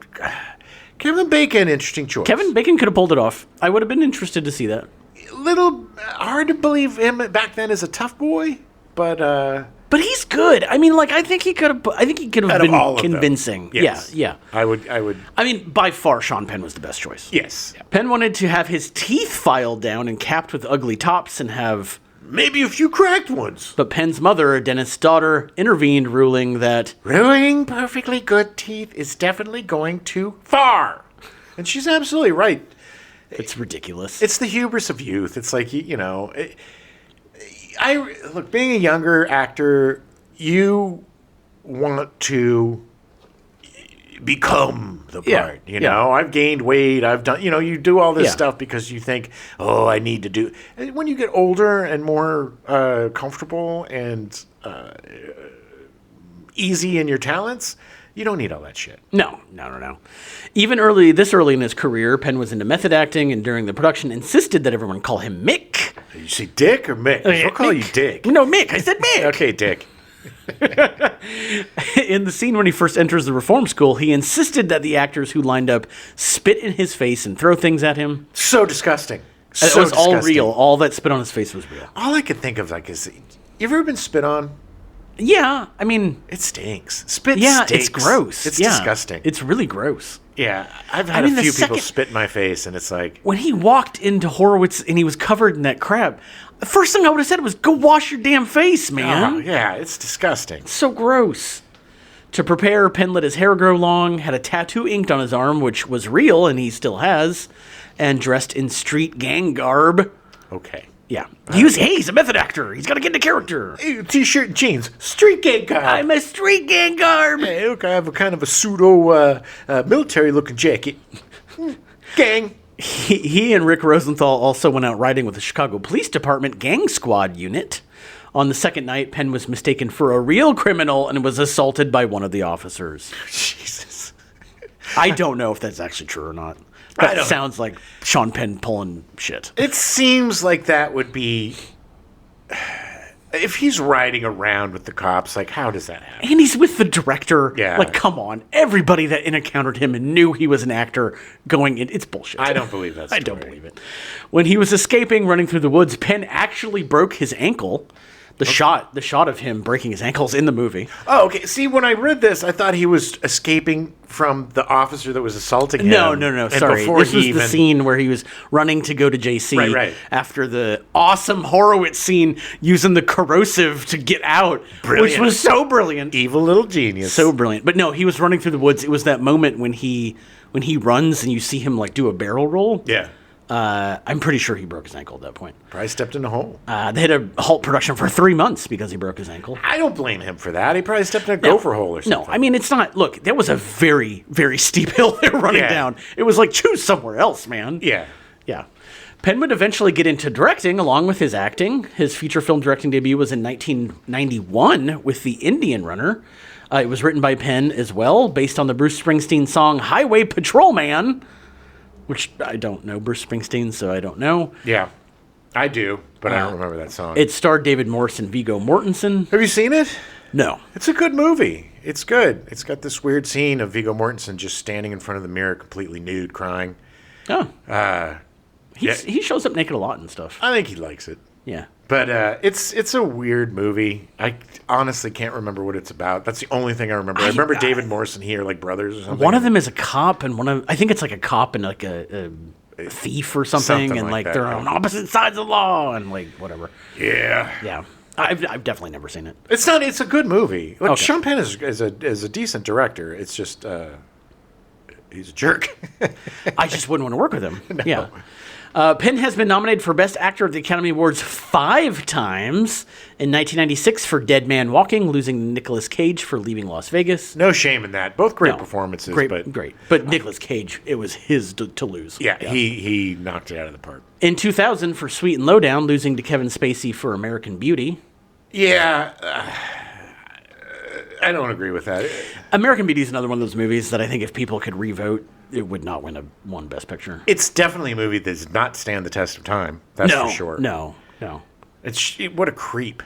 Kevin Bacon, interesting choice. Kevin Bacon could have pulled it off. I would have been interested to see that. A little hard to believe him back then as a tough boy, but he's good. I mean, I think he could have been convincing. Yes. Yeah. I would. I mean, by far, Sean Penn was the best choice. Yes. Yeah. Penn wanted to have his teeth filed down and capped with ugly tops and have maybe a few cracked ones. But Penn's mother, a dentist's daughter, intervened, ruling that ruining perfectly good teeth is definitely going too far. And she's absolutely right. It's ridiculous. It's the hubris of youth. It's like, look, being a younger actor, you want to become the part. You know, I've gained weight. I've done. You know, you do all this stuff because you think, oh, I need to do. And when you get older and more comfortable and easy in your talents, you don't need all that shit. No. Even this early in his career, Penn was into method acting, and during the production insisted that everyone call him Mick. You say Dick or Mick? I'll call you Dick. No, Mick. I said Mick. Okay, Dick. In the scene when he first enters the reform school, he insisted that the actors who lined up spit in his face and throw things at him. So disgusting. It was all real. All that spit on his face was real. All I could think of is, you ever been spit on? Yeah, I mean... It stinks. Spit stinks. It's gross. It's disgusting. It's really gross. Yeah, I've had a few people spit in my face, and it's like... When he walked into Horowitz and he was covered in that crap, the first thing I would have said was, go wash your damn face, man. Oh, yeah, it's disgusting. It's so gross. To prepare, Penn let his hair grow long, had a tattoo inked on his arm, which was real, and he still has, and dressed in street gang garb. Okay. Yeah. He's a method actor. He's got to get into character. T-shirt and jeans. Street gang garb. I'm a street gang garb. Hey, look, I have a kind of a pseudo military-looking jacket. Gang. He and Rick Rosenthal also went out riding with the Chicago Police Department gang squad unit. On the second night, Penn was mistaken for a real criminal and was assaulted by one of the officers. Jesus. I don't know if that's actually true or not. That sounds like Sean Penn pulling shit. It seems like that would be... If he's riding around with the cops, like, how does that happen? And he's with the director. Yeah. Like, come on. Everybody that encountered him and knew he was an actor going in... It's bullshit. I don't believe that story. I don't believe it. When he was escaping, running through the woods, Penn actually broke his ankle. The shot of him breaking his ankles in the movie. Oh, okay. See, when I read this, I thought he was escaping from the officer that was assaulting him. No. Sorry. This was the scene where he was running to go to JC right. after the awesome Horowitz scene using the corrosive to get out, which was so brilliant. Evil little genius. So brilliant. But no, he was running through the woods. It was that moment when he runs and you see him like do a barrel roll. Yeah. I'm pretty sure he broke his ankle at that point. Probably stepped in a hole. They had to halt production for 3 months because he broke his ankle. I don't blame him for that. He probably stepped in a gopher hole or something. No, I mean, it's not... Look, that was a very, very steep hill they were running down. It was like, choose somewhere else, man. Yeah. Yeah. Penn would eventually get into directing along with his acting. His feature film directing debut was in 1991 with The Indian Runner. It was written by Penn as well, based on the Bruce Springsteen song Highway Patrolman, which I don't know Bruce Springsteen, so I don't know. Yeah, I do, but I don't remember that song. It starred David Morse and Viggo Mortensen. Have you seen it? No. It's a good movie. It's good. It's got this weird scene of Viggo Mortensen just standing in front of the mirror, completely nude, crying. Oh. He shows up naked a lot and stuff. I think he likes it. Yeah. But it's a weird movie. I honestly can't remember what it's about. That's the only thing I remember. I remember David Morse and he are like brothers or something. One of them is a cop, and I think it's like a cop and like a thief or something and like they're on opposite sides of the law and like whatever. Yeah. Yeah. I've definitely never seen it. It's a good movie. Like, okay. Sean Penn is a decent director. It's just he's a jerk. I just wouldn't want to work with him. No. Yeah. Penn has been nominated for Best Actor at the Academy Awards 5 times. In 1996 for Dead Man Walking, losing to Nicolas Cage for Leaving Las Vegas. No shame in that. Both great performances. Great. But Nicolas Cage, it was his to lose. Yeah, he knocked it out of the park. In 2000 for Sweet and Lowdown, losing to Kevin Spacey for American Beauty. Yeah, I don't agree with that. American Beauty is another one of those movies that I think if people could re-vote, it would not win one Best Picture. It's definitely a movie that does not stand the test of time. That's for sure. No. What a creep.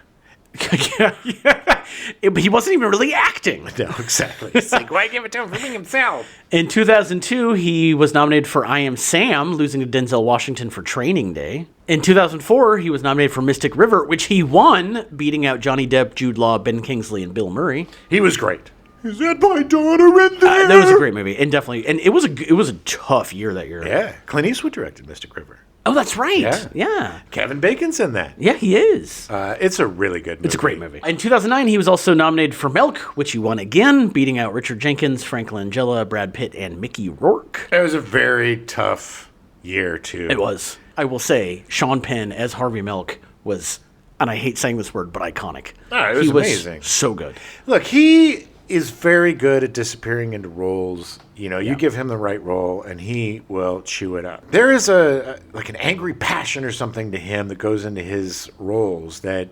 But he wasn't even really acting. No, exactly. It's like, why give it to him for being himself? In 2002, he was nominated for I Am Sam, losing to Denzel Washington for Training Day. In 2004, he was nominated for Mystic River, which he won, beating out Johnny Depp, Jude Law, Ben Kingsley, and Bill Murray. He was great. Is that my daughter in there? That was a great movie, and it was a tough year that year. Yeah, Clint Eastwood directed Mystic River. Oh, that's right. Yeah. Kevin Bacon's in that. Yeah, he is. It's a really good movie. It's a great movie. In 2009, he was also nominated for Milk, which he won again, beating out Richard Jenkins, Frank Langella, Brad Pitt, and Mickey Rourke. It was a very tough year, too. It was. I will say, Sean Penn as Harvey Milk was, and I hate saying this word, but iconic. Oh, it was amazing. So good. Look, he is very good at disappearing into roles. You know, you give him the right role, and he will chew it up. There is an angry passion or something to him that goes into his roles that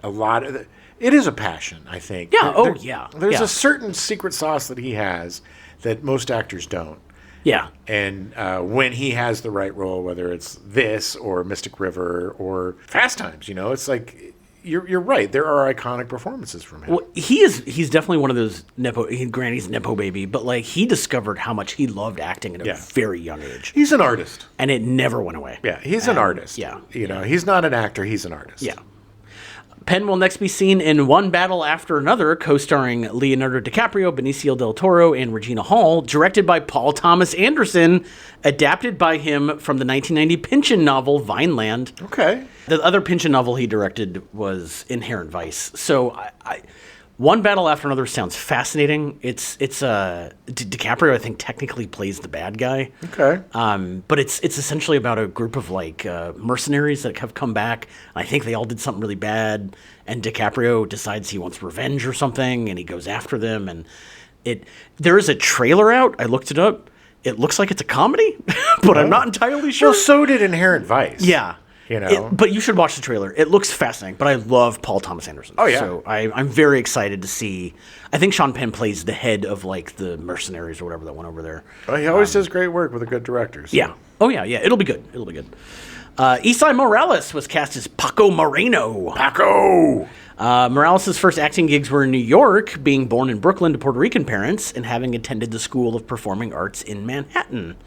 it is a passion, I think. Yeah. There's a certain secret sauce that he has that most actors don't. Yeah. And when he has the right role, whether it's this or Mystic River or Fast Times, it's like you're right. There are iconic performances from him. Well, he's definitely one of those Granny's nepo baby, but like he discovered how much he loved acting at a very young age. He's an artist, and it never went away. Yeah, he's an artist. Yeah, he's not an actor. He's an artist. Yeah. Penn will next be seen in One Battle After Another, co-starring Leonardo DiCaprio, Benicio del Toro, and Regina Hall, directed by Paul Thomas Anderson, adapted by him from the 1990 Pynchon novel Vineland. Okay. The other Pynchon novel he directed was Inherent Vice. So One Battle After Another sounds fascinating. It's DiCaprio, I think, technically plays the bad guy. Okay. But it's essentially about a group of mercenaries that have come back. I think they all did something really bad, and DiCaprio decides he wants revenge or something, and he goes after them. And there is a trailer out. I looked it up. It looks like it's a comedy, but I'm not entirely sure. Well, so did Inherent Vice. Yeah. But you should watch the trailer. It looks fascinating, but I love Paul Thomas Anderson. Oh, yeah. So I'm very excited to see. I think Sean Penn plays the head of the mercenaries or whatever that went over there. Oh, he always does great work with a good director. So. Yeah. Oh, yeah. It'll be good. Esai Morales was cast as Paco Moreno. Paco! Morales' first acting gigs were in New York, being born in Brooklyn to Puerto Rican parents and having attended the School of Performing Arts in Manhattan.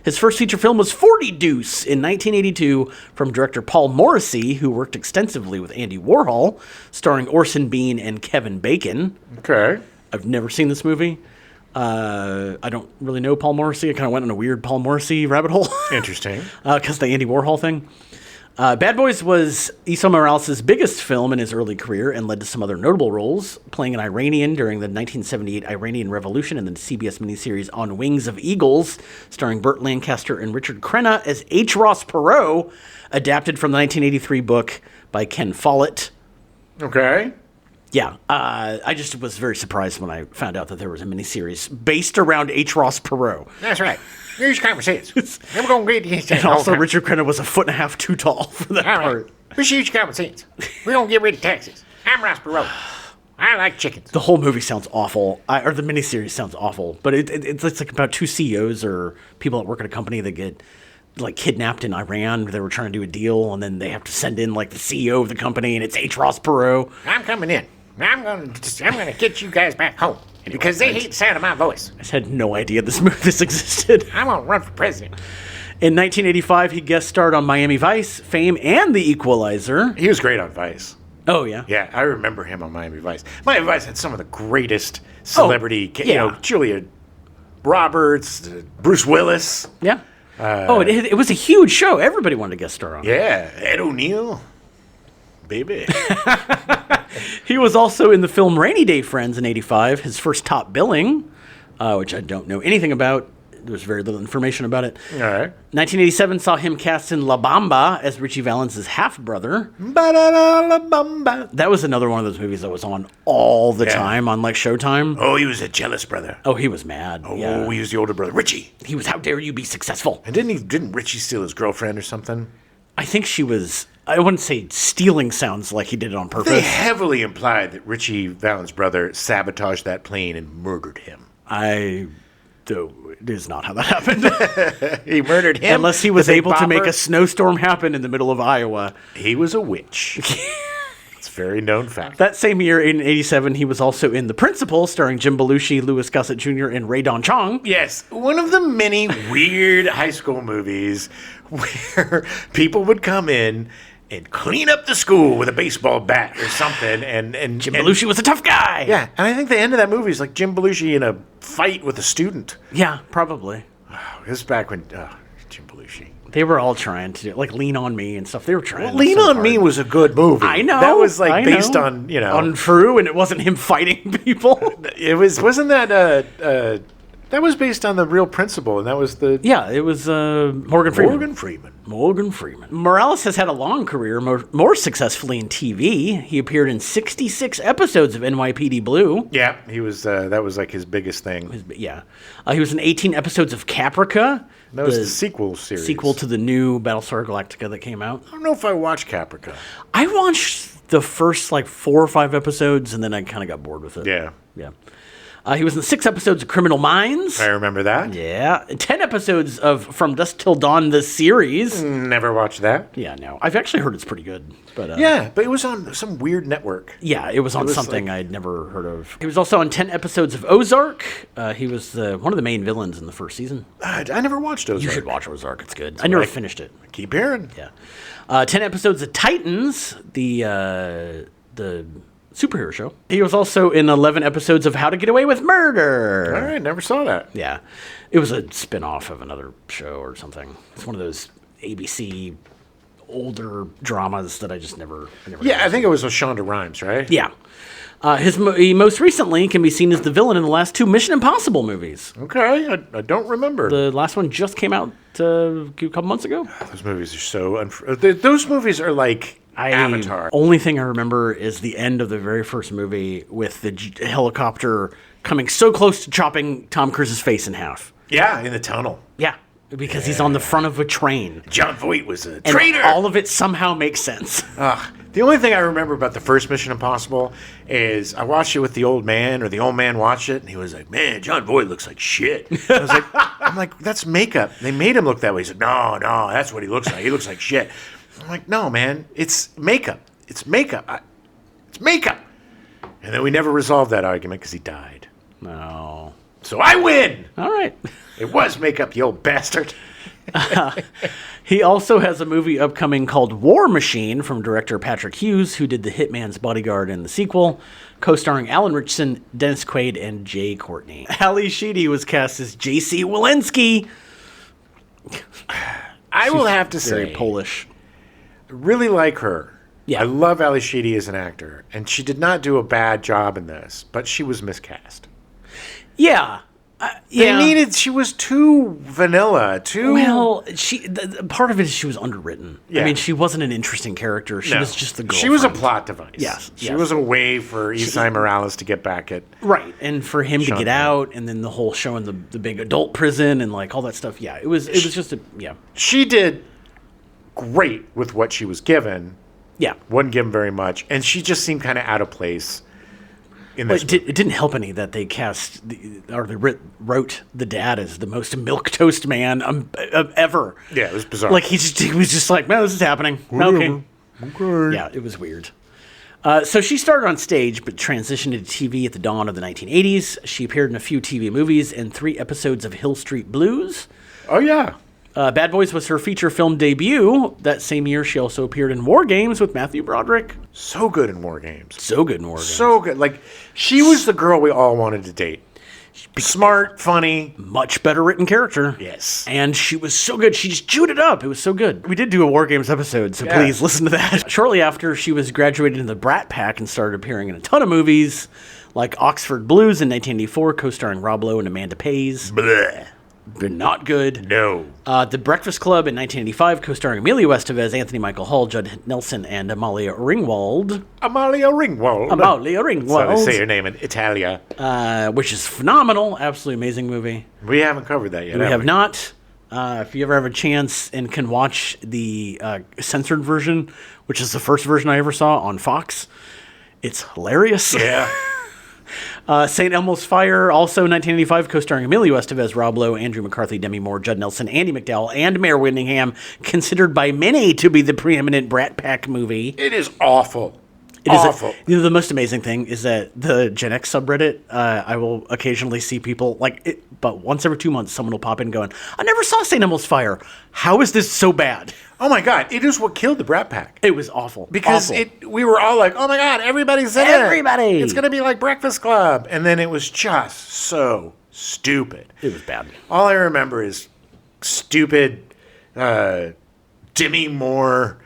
His first feature film was 40 Deuce in 1982 from director Paul Morrissey, who worked extensively with Andy Warhol, starring Orson Bean and Kevin Bacon. Okay. I've never seen this movie. I don't really know Paul Morrissey. I kind of went on a weird Paul Morrissey rabbit hole. Interesting. Because the Andy Warhol thing. Bad Boys was Esai Morales' biggest film in his early career and led to some other notable roles, playing an Iranian during the 1978 Iranian Revolution in the CBS miniseries On Wings of Eagles, starring Burt Lancaster and Richard Crenna as H. Ross Perot, adapted from the 1983 book by Ken Follett. Okay. Yeah, I just was very surprised when I found out that there was a miniseries based around H. Ross Perot. That's right. Here's conversations. I'm going to get and also, Richard Crenna was 1.5 feet too tall for that part. This huge conversations. We're going to get rid of taxes. I'm Ross Perot. I like chickens. The whole movie sounds awful, or the miniseries sounds awful. But it's like about two CEOs or people that work at a company that get kidnapped in Iran. They were trying to do a deal, and then they have to send in the CEO of the company, and it's H. Ross Perot. I'm coming in. I'm gonna get you guys back home because they hate the sound of my voice. I just had no idea this existed. I'm gonna run for president. In 1985, he guest starred on Miami Vice, Fame, and The Equalizer. He was great on Vice. Oh yeah, yeah, I remember him on Miami Vice. Miami Vice had some of the greatest celebrity, Julia Roberts, Bruce Willis. Yeah. It was a huge show. Everybody wanted to guest star on. Yeah, Ed O'Neill. Baby. He was also in the film Rainy Day Friends in 85, his first top billing, which I don't know anything about. There's very little information about it. All right. 1987 saw him cast in La Bamba as Richie Valens' half-brother. La Bamba. That was another one of those movies that was on all the time on Showtime. Oh, he was a jealous brother. Oh, he was mad. Oh, yeah. He was the older brother. Richie. He was, how dare you be successful. And didn't Richie steal his girlfriend or something? I think she was... I wouldn't say stealing sounds like he did it on purpose. They heavily implied that Richie Valens' brother sabotaged that plane and murdered him. It is not how that happened. He murdered him? Unless he was able to make a snowstorm happen in the middle of Iowa. He was a witch. It's a very known fact. That same year, in 87, he was also in The Principal, starring Jim Belushi, Louis Gossett Jr., and Ray Don Chong. Yes, one of the many weird high school movies where people would come in and clean up the school with a baseball bat or something. And Jim Belushi was a tough guy. Yeah, and I think the end of that movie is like Jim Belushi in a fight with a student. Yeah, probably. This is back when Jim Belushi. They were all trying to Lean on Me and stuff. They were trying. Well, Lean on Me was a good movie. I know. That was based on on true, and it wasn't him fighting people. It was. Wasn't that That was based on the real principal, and that was the... Yeah, it was Morgan Freeman. Morgan Freeman. Morales has had a long career, more successfully in TV. He appeared in 66 episodes of NYPD Blue. Yeah, he was. That was like his biggest thing. He was in 18 episodes of Caprica. That was the sequel series. Sequel to the new Battlestar Galactica that came out. I don't know if I watched Caprica. I watched the first 4 or 5 episodes, and then I kind of got bored with it. Yeah. He was in 6 episodes of Criminal Minds. I remember that. Yeah. 10 episodes of From Dusk Till Dawn, the series. Never watched that. Yeah, no. I've actually heard it's pretty good. But but it was on some weird network. Yeah, it was something I'd never heard of. He was also on 10 episodes of Ozark. He was one of the main villains in the first season. I never watched Ozark. You should watch Ozark. It's good. I never finished it. Keep hearing. Yeah. 10 episodes of Titans, the superhero show. He was also in 11 episodes of How to Get Away with Murder. All right, never saw that. Yeah. It was a spin-off of another show or something. It's one of those ABC older dramas that I just never I think it was with Shonda Rhimes, right? Yeah. He most recently can be seen as the villain in the last 2 Mission Impossible movies. Okay, I don't remember. The last one just came out a couple months ago. Those movies are so... those movies are like... Avatar. Only thing I remember is the end of the very first movie with the helicopter coming so close to chopping Tom Cruise's face in half. Yeah, in the tunnel. Yeah, because he's on the front of a train. John Voight was a traitor. All of it somehow makes sense. The only thing I remember about the first Mission Impossible is I watched it with the old man, or the old man watched it, and he was like, "Man, John Voight looks like shit." I'm like, that's makeup. They made him look that way. He said, no, that's what he looks like. He looks like shit. I'm like, no, man, it's makeup. It's makeup. It's makeup. And then we never resolved that argument because he died. No. So I win. All right. It was makeup, you old bastard. He also has a movie upcoming called War Machine from director Patrick Hughes, who did The Hitman's Bodyguard and the sequel, co-starring Alan Richardson, Dennis Quaid, and Jay Courtney. Ally Sheedy was cast as J.C. Walensky. I will have to Very say, Polish. really like her. Yeah. I love Ally Sheedy as an actor, and she did not do a bad job in this, but she was miscast. Yeah. She was too vanilla, too... Well, part of it is she was underwritten. Yeah. I mean, she wasn't an interesting character. She was just the girlfriend. She was a plot device. Yes. She was a way for Esai Morales to get back at... Right, and for him Sean to get Penn. out, and then the whole showing the big adult prison and all that stuff. Yeah, it was just She did great with what she was given. Yeah. Wasn't given very much, and she just seemed kind of out of place in this. It didn't help any that they wrote the dad as the most milquetoast man ever. Yeah, it was bizarre. Like he was just like, "Man, this is happening." Okay. Yeah, it was weird. So she started on stage, but transitioned to TV at the dawn of the 1980s. She appeared in a few TV movies and 3 episodes of Hill Street Blues. Oh yeah. Bad Boys was her feature film debut. That same year, she also appeared in War Games with Matthew Broderick. So good in War Games. So good in War Games. So good. Like, she was the girl we all wanted to date. Smart, funny. Much better written character. Yes. And she was so good. She just chewed it up. It was so good. We did do a War Games episode, so please listen to that. Shortly after, she was graduated in the Brat Pack and started appearing in a ton of movies, like Oxford Blues in 1984, co-starring Rob Lowe and Amanda Pays. Bleh. But not good. No. The Breakfast Club in 1985, co-starring Emilio Estevez, Anthony Michael Hall, Judd Nelson, and Amalia Ringwald. Amalia Ringwald. That's how they say her name in Italia. Which is phenomenal. Absolutely amazing movie. We haven't covered that yet. We have not. If you ever have a chance and can watch the censored version, which is the first version I ever saw on Fox, it's hilarious. Yeah. St. Elmo's Fire, also 1985, co-starring Emilio Estevez, Rob Lowe, Andrew McCarthy, Demi Moore, Judd Nelson, Andy McDowell, and Mayor Whittingham, considered by many to be the preeminent Brat Pack movie. It is awful. It is awful. The most amazing thing is that the Gen X subreddit, I will occasionally see people, but once every 2 months, someone will pop in going, I never saw St. Elmo's Fire. How is this so bad? Oh my God, it is what killed the Brat Pack. It was awful. Because we were all like, oh my God, everybody's in it. Everybody. It's going to be like Breakfast Club. And then it was just so stupid. It was bad. All I remember is stupid Demi Moore.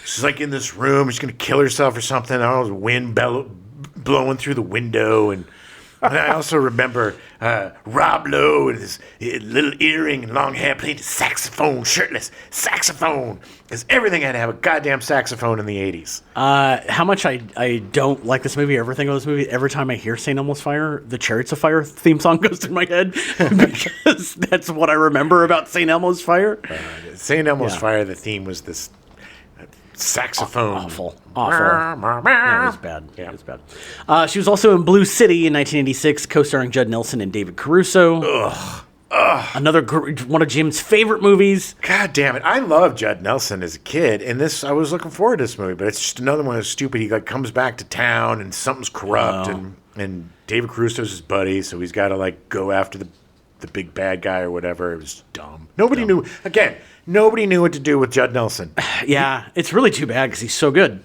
She's like in this room. She's going to kill herself or something. I don't know, wind blowing through the window. And And I also remember Rob Lowe with his little earring and long hair playing the saxophone, shirtless saxophone. Because everything had to have a goddamn saxophone in the 80s. How much I don't like this movie, everything about this movie, every time I hear St. Elmo's Fire, the Chariots of Fire theme song goes through my head. Because that's what I remember about St. Elmo's Fire. St. Elmo's Fire, the theme was this saxophone. Awful. Yeah, it was bad. Yeah. It was bad. She was also in Blue City in 1986, co-starring Judd Nelson and David Caruso. Ugh. Another one of Jim's favorite movies. God damn it. I loved Judd Nelson as a kid, and I was looking forward to this movie, but it's just another one that's stupid. He comes back to town, and something's corrupt, and David Caruso's his buddy, so he's got to go after the big bad guy or whatever. It was dumb. Nobody knew what to do with Judd Nelson. Yeah, it's really too bad because he's so good.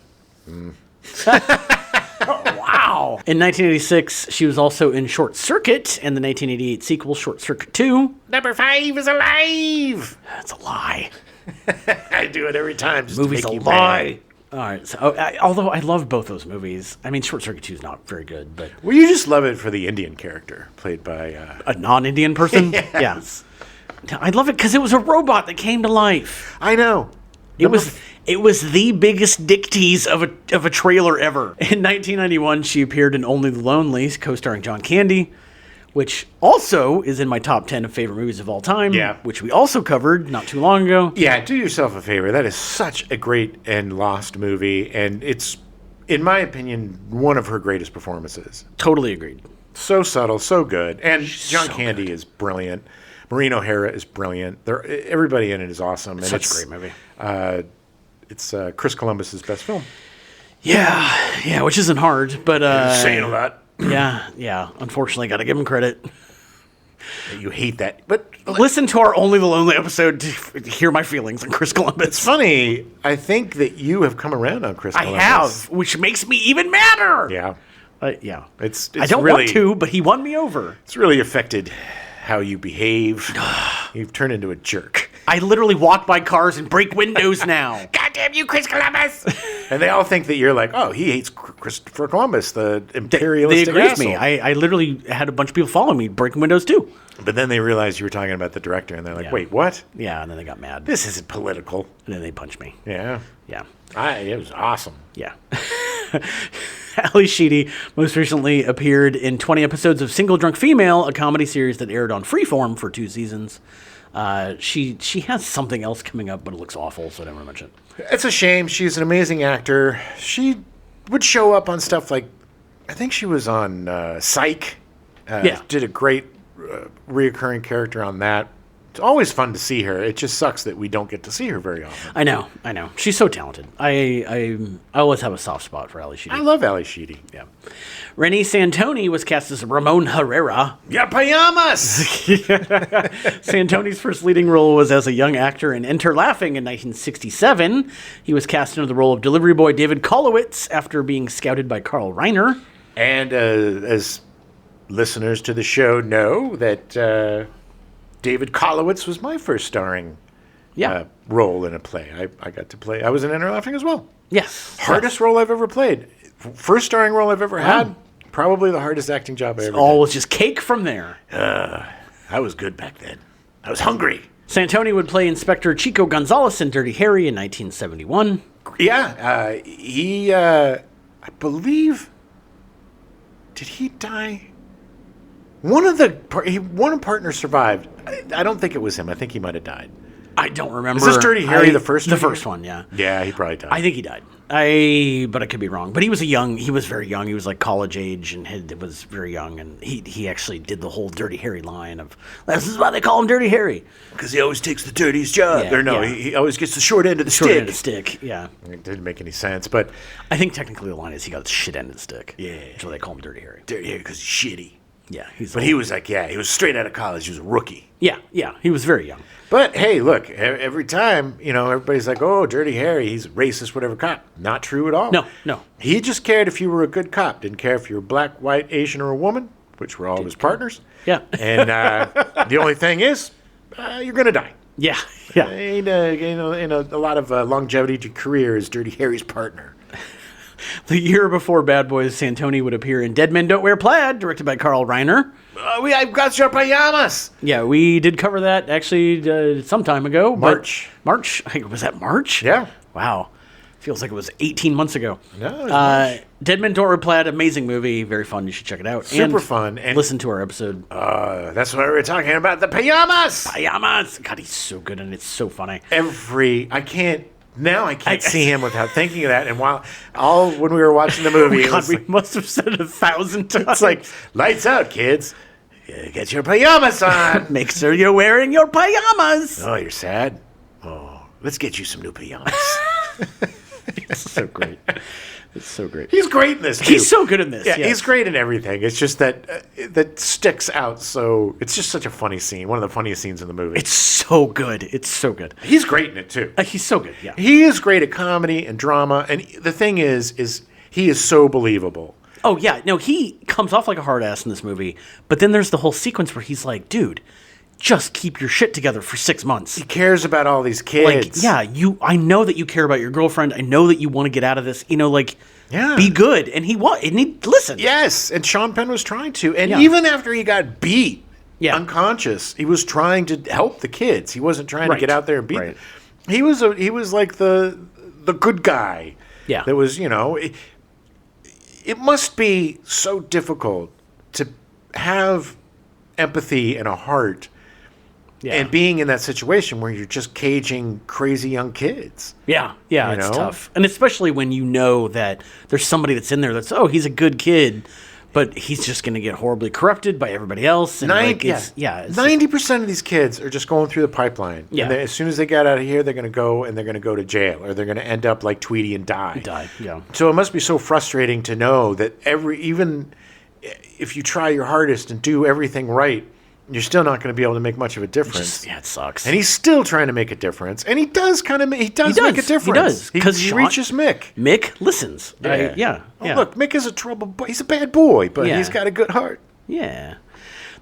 Wow. In 1986, she was also in Short Circuit and the 1988 sequel, Short Circuit 2. Number 5 is alive. That's a lie. I do it every time. Just Movie's to make a you lie. All right. So, although I loved both those movies. I mean, Short Circuit 2 is not very good, but... Well, you just love it for the Indian character played by... a non-Indian person? Yes. Yeah. I love it because it was a robot that came to life. I know. It was the biggest dick tease of a trailer ever. In 1991, she appeared in Only the Lonely, co-starring John Candy, which also is in my top 10 of favorite movies of all time, which we also covered not too long ago. Yeah, do yourself a favor. That is such a great and lost movie, and it's, in my opinion, one of her greatest performances. Totally agreed. So subtle, so good. And John Candy is brilliant. Maureen O'Hara is brilliant. Everybody in it is awesome. And Such a great movie. It's Chris Columbus's best film. Yeah, which isn't hard, but... saying a lot. Yeah. Unfortunately, got to give him credit. You hate that. But listen to our Only the Lonely episode to hear my feelings on Chris Columbus. It's funny. I think that you have come around on Chris Columbus. I have, which makes me even madder. Yeah. Yeah. It's I don't really, want to, but he won me over. It's really affected how you behave. You've turned into a jerk. I literally walk by cars and break windows now. God damn you, Chris Columbus! And they all think that you're like, oh, he hates Christopher Columbus, the imperialistic They agree with asshole. me. I literally had a bunch of people follow me breaking windows too. But then they realized you were talking about the director, and they're like, wait, what? Yeah, and then they got mad. This isn't political. And then they punched me. Yeah. Yeah. It was awesome. Yeah. Ally Sheedy most recently appeared in 20 episodes of Single Drunk Female, a comedy series that aired on Freeform for 2 seasons. She has something else coming up, but it looks awful, so I don't want to mention it. It's a shame. She's an amazing actor. She would show up on stuff like, I think she was on Psych. Did a great reoccurring character on that. It's always fun to see her. It just sucks that we don't get to see her very often. I know. She's so talented. I always have a soft spot for Ally Sheedy. I love Ally Sheedy. Yeah. Reni Santoni was cast as Ramon Herrera. Ya pajamas! Santoni's first leading role was as a young actor in Enter Laughing in 1967. He was cast into the role of delivery boy David Kolowitz after being scouted by Carl Reiner. And as listeners to the show know, that David Kolowitz was my first starring role in a play. I got to play. I was in Enter Laughing as well. Yes. Hardest role I've ever played. First starring role I've ever had. Probably the hardest acting job I ever did. All was just cake from there. I was good back then. I was hungry. Santoni would play Inspector Chico Gonzalez in Dirty Harry in 1971. Yeah. He, I believe, did he die? One partner survived. I don't think it was him. I think he might have died. I don't remember. Is this Dirty Harry the first one? The first one, yeah. Yeah, he probably died. I think he died. But I could be wrong. But he was very young. He was like college age and was very young. And he actually did the whole Dirty Harry line of, this is why they call him Dirty Harry. Because he always takes the dirtiest job. He always gets the short end of the stick. Short end of the stick, yeah. It didn't make any sense, but... I think technically the line is he got the shit end of the stick. Yeah. So they call him Dirty Harry. Dirty Harry because he's shitty. Yeah. He was like, he was straight out of college. He was a rookie. Yeah. He was very young. But, hey, look, every time, everybody's like, oh, Dirty Harry, he's a racist, whatever cop. Not true at all. No. He just cared if you were a good cop. Didn't care if you were black, white, Asian, or a woman, which were all of his partners. Yeah. And the only thing is, you're going to die. Yeah. In a lot of longevity to career is Dirty Harry's partner. The year before Bad Boys, Santoni would appear in Dead Men Don't Wear Plaid, directed by Carl Reiner. I've got your pajamas. Yeah, we did cover that actually some time ago. March. Was that March? Yeah. Wow. Feels like it was 18 months ago. No, Dead Men Don't Wear Plaid, amazing movie. Very fun. You should check it out. Super fun. And listen to our episode. That's what we were talking about, the pajamas. Pajamas. God, he's so good and it's so funny. I can't see him without thinking of that. And when we were watching the movie, we must have said it 1,000 times. It's like, lights out, kids. Get your pajamas on. Make sure you're wearing your pajamas. Oh, you're sad? Oh, let's get you some new pajamas. It's so great. It's so great. He's great in this, too. He's so good in this. Yeah, yes. He's great in everything. It's just that sticks out. So it's just such a funny scene. One of the funniest scenes in the movie. It's so good. It's so good. He's great in it, too. He's so good, yeah. He is great at comedy and drama. And the thing is he is so believable. Oh, yeah. No, he comes off like a hard ass in this movie. But then there's the whole sequence where he's like, dude, just keep your shit together for 6 months. He cares about all these kids. Like, yeah, I know that you care about your girlfriend. I know that you want to get out of this. Be good. And he listened. Yes, and Sean Penn was trying to. And even after he got beat unconscious, he was trying to help the kids. He wasn't trying to get out there and beat them. He was like the good guy. Yeah. That was, it must be so difficult to have empathy and a heart. Yeah. And being in that situation where you're just caging crazy young kids. Yeah, it's tough. And especially when you know that there's somebody that's in there that's, he's a good kid, but he's just going to get horribly corrupted by everybody else. And 90% of these kids are just going through the pipeline. Yeah. And as soon as they get out of here, they're going to go to jail, or they're going to end up like Tweety and die. Yeah. So it must be so frustrating to know that even if you try your hardest and do everything right, you're still not going to be able to make much of a difference. It sucks. And he's still trying to make a difference, and he does make a difference. He does because he reaches Mick. Mick listens. Yeah. Look, Mick is a trouble boy. He's a bad boy, but he's got a good heart. Yeah.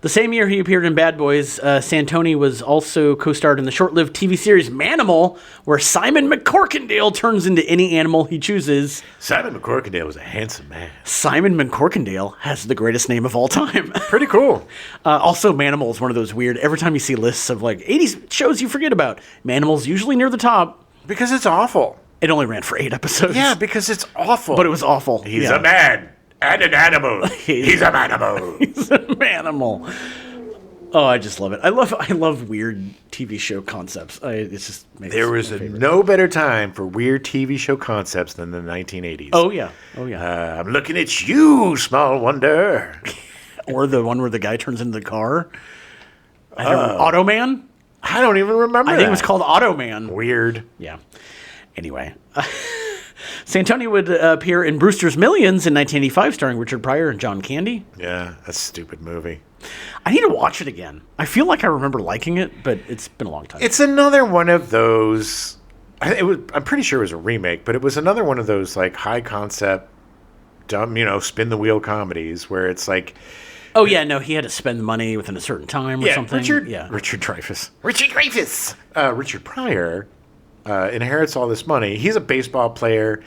The same year he appeared in Bad Boys, Santoni was also co-starred in the short-lived TV series Manimal, where Simon McCorkindale turns into any animal he chooses. Simon McCorkindale was a handsome man. Simon McCorkindale has the greatest name of all time. Pretty cool. Also, Manimal is one of those weird, every time you see lists of 80s shows you forget about, Manimal's usually near the top. Because it's awful. It only ran for 8 episodes. Yeah, because it's awful. But it was awful. He's a man. And an animal. He's an animal. He's an animal. Oh, I just love it. I love weird TV show concepts. There was no better time for weird TV show concepts than the 1980s. Oh yeah. I'm looking at you, small wonder. Or the one where the guy turns into the car. Automan. I don't even remember. I think it was called Automan. Weird. Yeah. Anyway. Santoni would appear in Brewster's Millions in 1985, starring Richard Pryor and John Candy. Yeah, that's a stupid movie. I need to watch it again. I feel like I remember liking it, but it's been a long time. It's another one of those. I'm pretty sure it was a remake, but it was another one of those high concept, dumb, spin the wheel comedies where it's like. Oh yeah, no, he had to spend money within a certain time or something. Richard Dreyfuss. Richard Pryor. Inherits all this money. He's a baseball player.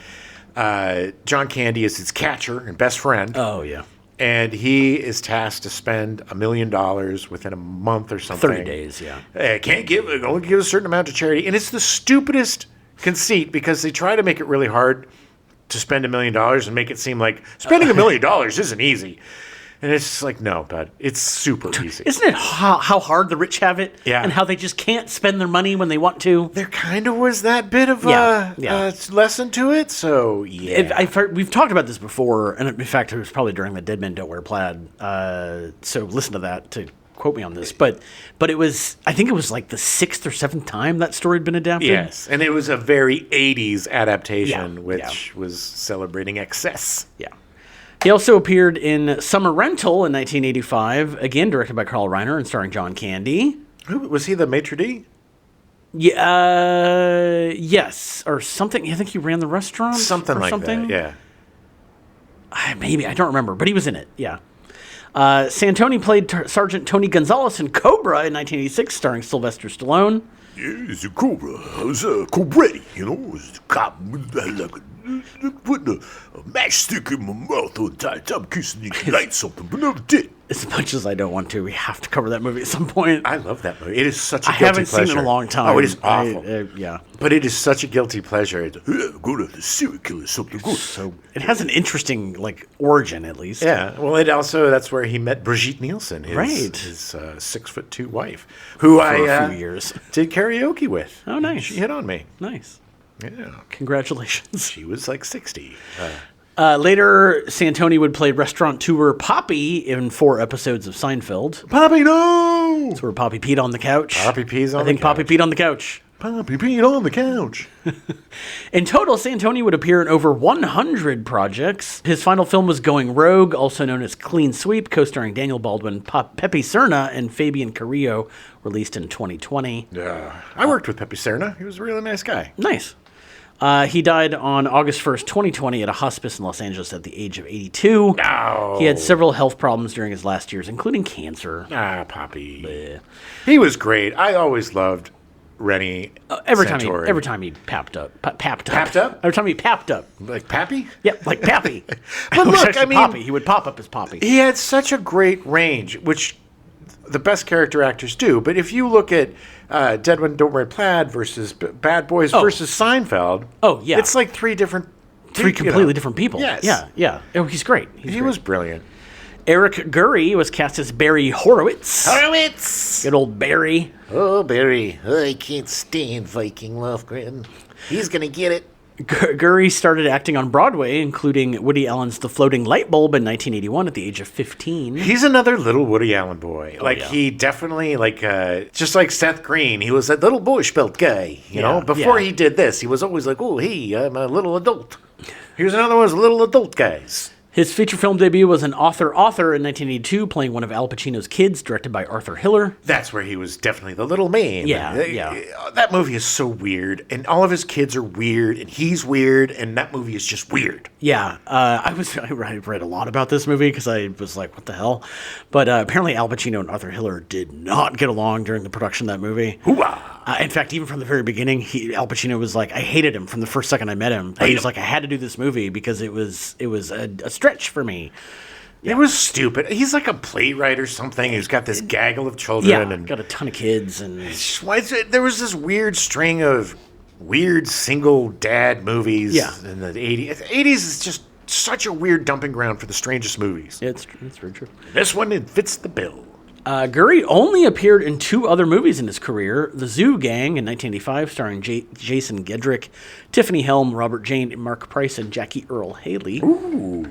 John Candy is his catcher and best friend. Oh, yeah. And he is tasked to spend $1 million within a month or something. 30 days, yeah. Only give a certain amount to charity. And it's the stupidest conceit because they try to make it really hard to spend $1 million and make it seem like spending $1 million isn't easy. And it's just like, no, bud, it's super easy. Isn't it how hard the rich have it? Yeah. And how they just can't spend their money when they want to? There kind of was that bit of a lesson to it, so yeah. We've talked about this before, and in fact, it was probably during the Dead Men Don't Wear Plaid, so listen to that to quote me on this. But it was, I think it was like the 6th or 7th time that story had been adapted. Yes, and it was a very 80s adaptation, which was celebrating excess. Yeah. He also appeared in Summer Rental in 1985, again directed by Carl Reiner and starring John Candy. Was he the maitre d'? Yeah, yes, or something. I think he ran the restaurant. Something like that, yeah. Maybe, I don't remember, but he was in it, yeah. Santoni played Sergeant Tony Gonzalez in Cobra in 1986, starring Sylvester Stallone. It's a cobra. It's a cobretti, you know. It's a cop. Like putting a matchstick in my mouth all the time. I'm kissing you like something, but never did. As much as I don't want to, we have to cover that movie at some point. I love that movie. It is such a I guilty haven't pleasure. seen it in a long time. Oh, it is awful. Yeah. But it is such a guilty pleasure. Go to the serial killer, something good. So it has an interesting origin, at least. Yeah. Well, it also, that's where he met Brigitte Nielsen, his Right. 6'2" wife, who For I a few years. did karaoke with. Oh, nice. She hit on me. Nice. Yeah. Congratulations. She was like 60. Later, Santoni would play restaurateur Poppy in 4 episodes of Seinfeld. Poppy, no! That's where Poppy peed on the couch. Poppy pees on I think the couch. Poppy peed on the couch. Poppy peed on the couch. In total, Santoni would appear in over 100 projects. His final film was Going Rogue, also known as Clean Sweep, co-starring Daniel Baldwin, Pepe Serna, and Fabian Carrillo, released in 2020. Yeah. I worked with Pepe Serna. He was a really nice guy. Nice. He died on August 1st, 2020 at a hospice in Los Angeles at the age of 82. No. He had several health problems during his last years, including cancer. Poppy. Bleh. He was great. I always loved Reni Every Santoni. time he papped up. Papped up? Every time he papped up. Like Pappy? Yeah, like Pappy. But look, I mean, Poppy. He would pop up as Poppy. He had such a great range, which the best character actors do. But if you look at Dead One Don't Wear Plaid versus Bad Boys versus Seinfeld, Oh, yeah. it's like three completely different people. Yes. Yeah. Oh, he's great. He was brilliant. Eric Gurry was cast as Barry Horowitz. Horowitz! Good old Barry. Oh, Barry, I can't stand Viking Lofgren. He's gonna get it. Gurry started acting on Broadway, including Woody Allen's The Floating Light Bulb in 1981 at the age of 15. He's another little Woody Allen boy. yeah. He definitely, just like Seth Green, he was that little boyish belt guy, you know? Before he did this, he was always like, oh, hey, I'm a little adult. Here's another one of those little adult guys. His feature film debut was an author in 1982, playing one of Al Pacino's kids, directed by Arthur Hiller. That's where he was definitely the little man. Yeah. That movie is so weird, and all of his kids are weird, and he's weird, and that movie is just weird. Yeah, I read a lot about this movie because I was like, what the hell? But apparently Al Pacino and Arthur Hiller did not get along during the production of that movie. Hoo-ah! In fact, even from the very beginning, Al Pacino was like, I hated him from the first second I met him. He was like, I had to do this movie because it was a stretch for me. It was stupid. He's like a playwright or something who's got this gaggle of children. And got a ton of kids. And there was this weird string of weird single dad movies in the 80s. The 80s is just such a weird dumping ground for the strangest movies. It's very true. This one, it fits the bill. Gurry only appeared in 2 other movies in his career: The Zoo Gang in 1985, starring Jason Gedrick, Tiffany Helm, Robert Jane, Mark Price, and Jackie Earle Haley. Ooh.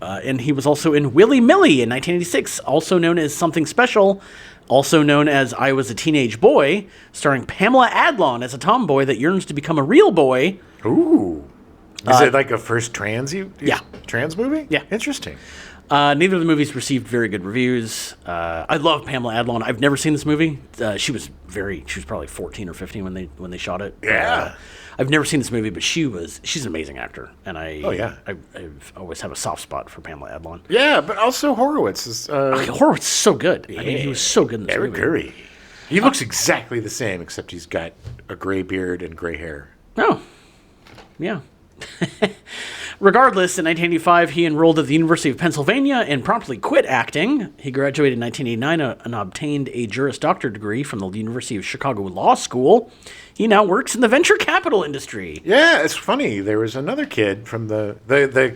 And he was also in Willy Millie in 1986, also known as Something Special, also known as I Was a Teenage Boy, starring Pamela Adlon as a tomboy that yearns to become a real boy. Ooh. Is it like a first trans movie? Yeah. Interesting. Neither of the movies received very good reviews. I love Pamela Adlon. I've never seen this movie. She was probably 14 or 15 when they shot it. Yeah. I've never seen this movie, but she's an amazing actor, and I've always have a soft spot for Pamela Adlon. Yeah, but also Horowitz is Horowitz is so good. I mean, he was so good in this Eric movie. Gurry. He looks exactly the same, except he's got a gray beard and gray hair. Oh, yeah. Regardless, in 1985, he enrolled at the University of Pennsylvania and promptly quit acting. He graduated in 1989 and obtained a Juris Doctor degree from the University of Chicago Law School. He now works in the venture capital industry. Yeah, it's funny. There was another kid from the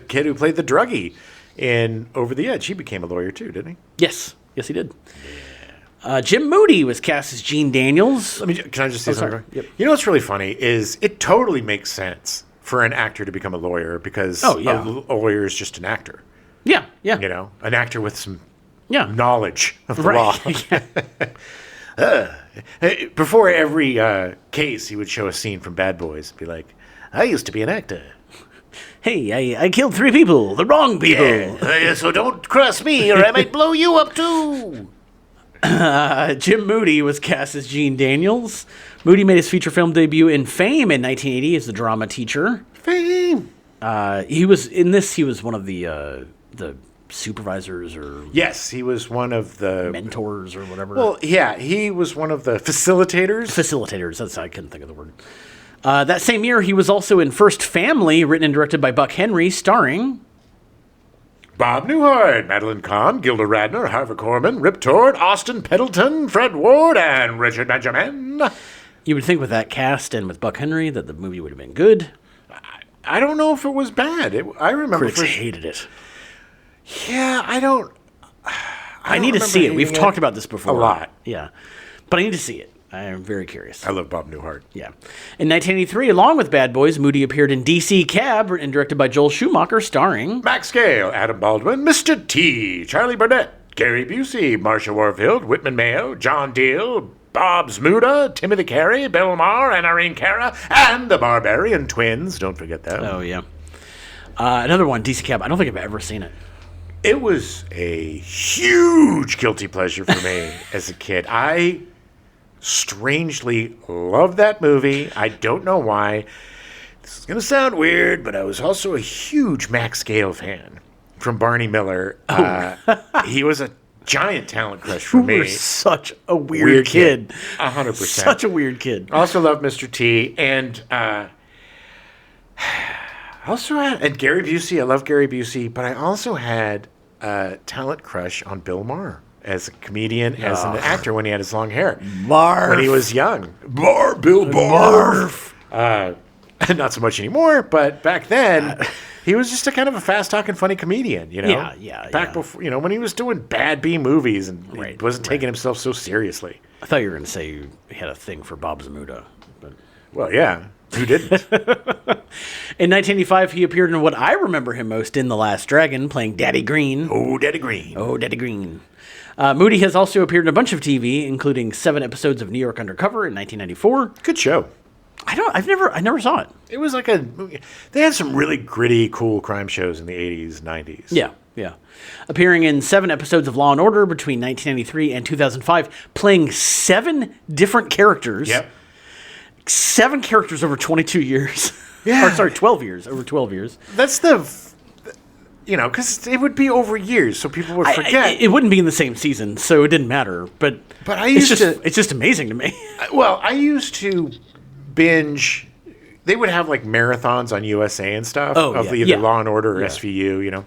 kid who played the druggie in Over the Edge. He became a lawyer too, didn't he? Yes, he did. Jim Moody was cast as Gene Daniels. Can I just say something? Yep. You know what's really funny is it totally makes sense for an actor to become a lawyer because a lawyer is just an actor. Yeah. You know, an actor with some knowledge of the law. Before every case, he would show a scene from Bad Boys and be like, I used to be an actor. Hey, I killed 3 people, the wrong people. Yeah, so don't cross me or I might blow you up too. Jim Moody was cast as Gene Daniels. Moody made his feature film debut in Fame in 1980 as the drama teacher. Fame. He was one of the supervisors or yes, he was one of the mentors or whatever. Well, yeah, he was one of the facilitators. Facilitators. I couldn't think of the word. That same year, he was also in First Family, written and directed by Buck Henry, starring Bob Newhart, Madeline Kahn, Gilda Radner, Harvey Korman, Rip Torn, Austin Pendleton, Fred Ward, and Richard Benjamin. You would think with that cast and with Buck Henry that the movie would have been good. I don't know if it was bad. I remember Critics hated it. Yeah, I don't need to see it. We've talked about this before. A lot. Yeah. But I need to see it. I am very curious. I love Bob Newhart. Yeah. In 1983, along with Bad Boys, Moody appeared in DC Cab, written and directed by Joel Schumacher, starring Max Gale, Adam Baldwin, Mr. T, Charlie Burnett, Gary Busey, Marsha Warfield, Whitman Mayo, John Deal, Bob Zmuda, Timothy Carey, Bill Maher, and Irene Cara, and the Barbarian Twins. Don't forget that. Oh, yeah. Another one, DC Cab. I don't think I've ever seen it. It was a huge guilty pleasure for me as a kid. I strangely loved that movie. I don't know why. This is going to sound weird, but I was also a huge Max Gale fan from Barney Miller. He was a giant talent crush for me. You were such a weird kid. 100%. Such a weird kid. Also loved Mr. T. And also had Gary Busey. I love Gary Busey. But I also had a talent crush on Bill Maher as a comedian, as an actor when he had his long hair. Marv. When he was young. Bill Barf. Not so much anymore, but back then, he was just a kind of a fast-talking, funny comedian, you know? Yeah. Back before, you know, when he was doing bad B movies and he wasn't taking himself so seriously. I thought you were going to say you had a thing for Bob Zmuda. But... Well, yeah. Who didn't? In 1985, he appeared in what I remember him most in The Last Dragon, playing Daddy Green. Oh, Daddy Green. Oh, Daddy Green. Moody has also appeared in a bunch of TV, including 7 episodes of New York Undercover in 1994. Good show. I never saw it. It was like they had some really gritty, cool crime shows in the 80s, 90s. Yeah. Appearing in 7 episodes of Law & Order between 1993 and 2005, playing 7 different characters. Yep. 7 characters over 22 years. Yeah. 12 years. Over 12 years. That's because it would be over years, so people would forget. It wouldn't be in the same season, so it didn't matter. But it's just amazing to me. Well, I used to binge. They would have like marathons on USA and stuff of either Law and Order or SVU, you know.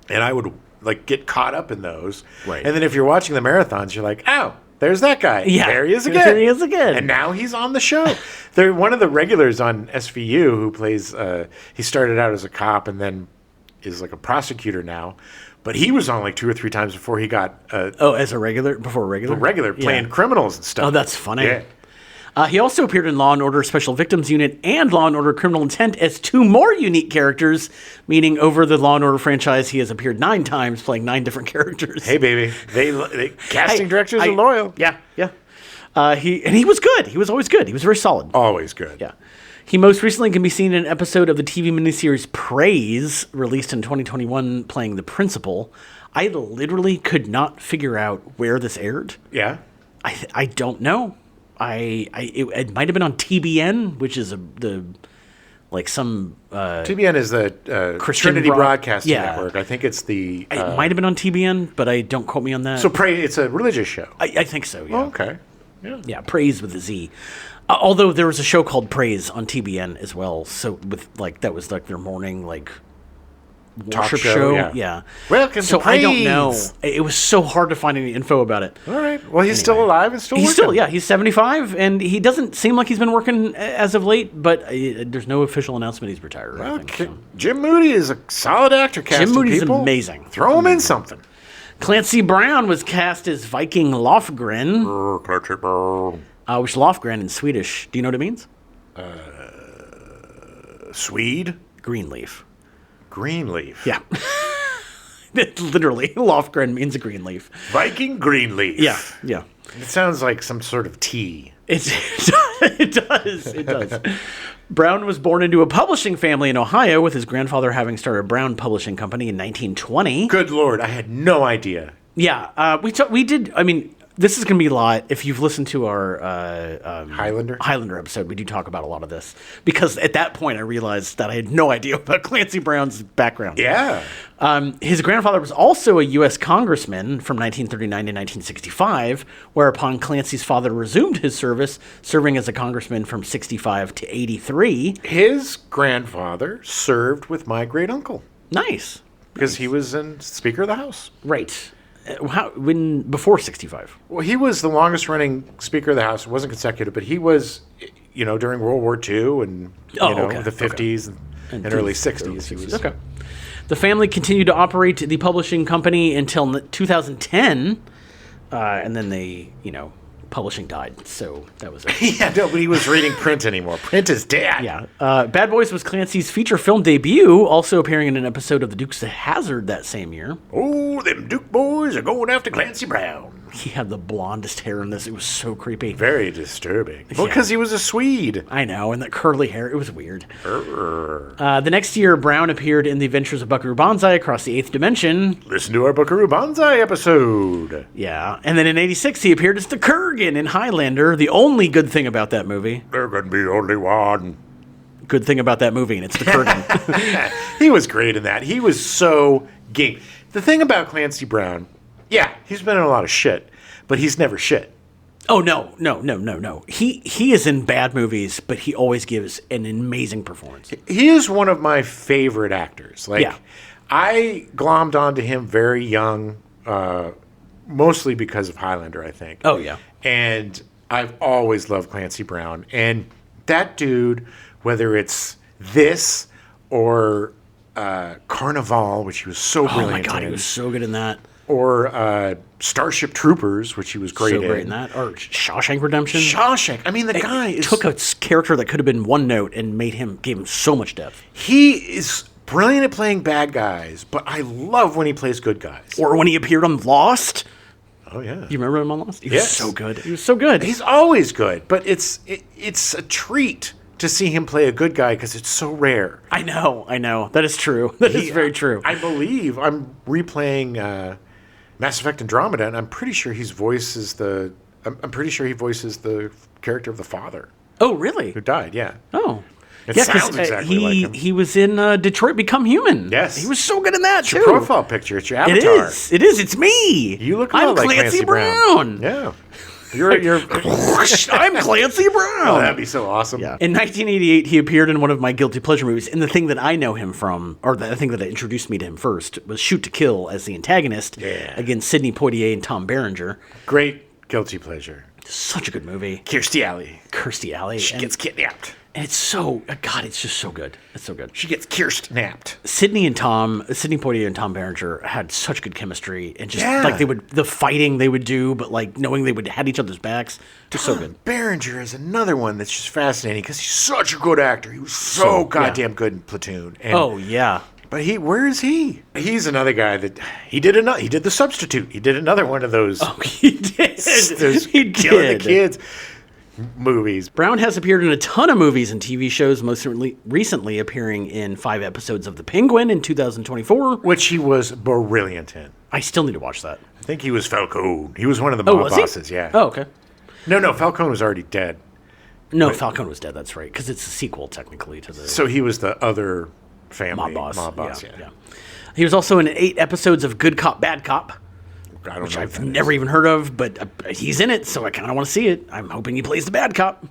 And I would like get caught up in those. Right. And then if you're watching the marathons, you're like, oh, there's that guy. Yeah. There he is again. There he is again. And now he's on the show. They're one of the regulars on SVU who plays. He started out as a cop and then is like a prosecutor now. But he was on like 2 or 3 times before he got. As a regular before a regular. A regular playing criminals and stuff. Oh, that's funny. Yeah. He also appeared in Law & Order Special Victims Unit and Law & Order Criminal Intent as 2 more unique characters, meaning over the Law & Order franchise, he has appeared 9 times, playing 9 different characters. Hey, baby. They casting directors are loyal. Yeah. He was good. He was always good. He was very solid. Always good. Yeah. He most recently can be seen in an episode of the TV miniseries Praise, released in 2021, playing the principal. I literally could not figure out where this aired. Yeah. I don't know. It might have been on TBN, which is TBN is the Trinity Broadcasting Network. I think it's the. It might have been on TBN, but don't quote me on that. So it's a religious show. I think so. Yeah. Oh, okay. Yeah. Praise with a Z. Although there was a show called Praise on TBN as well. So with that was like their morning worship show. Yeah. Welcome to Praise. I don't know. It was so hard to find any info about it. All right. Well, he's still alive and still working. He's 75, and he doesn't seem like he's been working as of late, but there's no official announcement he's retired. Well, Jim Moody is a solid actor. Jim Moody's amazing. Throw him in something. Clancy Brown was cast as Viking Lofgren. Which Lofgren in Swedish, do you know what it means? Swede? Greenleaf. Greenleaf. Yeah. Literally, Lofgren means a green leaf. Viking Greenleaf. Yeah. It sounds like some sort of tea. It does. Brown was born into a publishing family in Ohio, with his grandfather having started a Brown Publishing Company in 1920. Good Lord, I had no idea. Yeah, we did. I mean, this is going to be a lot. If you've listened to our Highlander episode, we do talk about a lot of this. Because at that point, I realized that I had no idea about Clancy Brown's background. Yeah. His grandfather was also a U.S. congressman from 1939 to 1965, whereupon Clancy's father resumed his service, serving as a congressman from 65 to 83. His grandfather served with my great uncle. Nice. Because he was Speaker of the House. Right. Before 65? Well, he was the longest running Speaker of the House. It wasn't consecutive, but he was, during World War II and, the 50s and early 60s. He was, okay. The family continued to operate the publishing company until 2010, and then they, publishing died, so that was it. Yeah, nobody was reading print anymore. Print is dead. Yeah. Bad Boys was Clancy's feature film debut, also appearing in an episode of The Dukes of Hazzard that same year. Oh, them Duke boys are going after Clancy Brown. He had the blondest hair in this. It was so creepy. Very disturbing. Well, because he was a Swede. I know, and that curly hair. It was weird. The next year, Brown appeared in The Adventures of Buckaroo Banzai Across the Eighth Dimension. Listen to our Buckaroo Banzai episode. Yeah, and then in 86, he appeared as the Kurgan in Highlander. The only good thing about that movie. There can be only one good thing about that movie, and it's the Kurgan. He was great in that. He was so game. The thing about Clancy Brown, he's been in a lot of shit, but he's never shit. Oh, no. He is in bad movies, but he always gives an amazing performance. He is one of my favorite actors. I glommed onto him very young, mostly because of Highlander, I think. Oh, yeah. And I've always loved Clancy Brown. And that dude, whether it's this or Carnival, which he was so brilliant in. Oh, my God, he was so good in that. Or Starship Troopers, which he was great in. So great in that. Or Shawshank Redemption. Shawshank. I mean, the guy took a character that could have been one note and gave him so much depth. He is brilliant at playing bad guys, but I love when he plays good guys. Or when he appeared on Lost. Oh, yeah. You remember him on Lost? He was so good. He was so good. He's always good, but it's a treat to see him play a good guy because it's so rare. I know. That is true. That is very true. I believe I'm replaying Mass Effect Andromeda, and I'm pretty sure he voices the character of the father. Oh, really? Who died? Yeah. Oh. It sounds exactly like him. He was in Detroit Become Human. Yes. He was so good in that, too. It's your profile picture. It's your avatar. It is. It's me. You look a lot like Clancy Brown. Yeah. You're I'm Clancy Brown. Oh, that'd be so awesome. Yeah. In 1988, he appeared in one of my guilty pleasure movies. And the thing that I know him from, or the thing that introduced me to him first, was Shoot to Kill as the antagonist against Sidney Poitier and Tom Berenger. Great guilty pleasure. Such a good movie. Kirstie Alley. She gets kidnapped. And it's so, God, it's just so good. It's so good. She gets Kirst-napped. Sidney Poitier and Tom Berenger had such good chemistry. And just the fighting they would do, but knowing they would had each other's backs. Just so good. Berenger is another one that's just fascinating because he's such a good actor. He was so goddamn good in Platoon. And, But where is he? He's another guy that he did The Substitute. He did another one of those. Oh, he did. He killing the kids movies. Brown has appeared in a ton of movies and TV shows, most recently appearing in 5 episodes of The Penguin in 2024. Which he was brilliant in. I still need to watch that. I think he was Falcone. He was one of the mob bosses, yeah. Oh, okay. No, Falcone was already dead. No, Falcone was dead, that's right, because it's a sequel, technically, to the... So he was the other family mob boss, yeah. He was also in 8 episodes of Good Cop, Bad Cop. Which I've never even heard of, but he's in it, so I kind of want to see it. I'm hoping he plays the bad cop.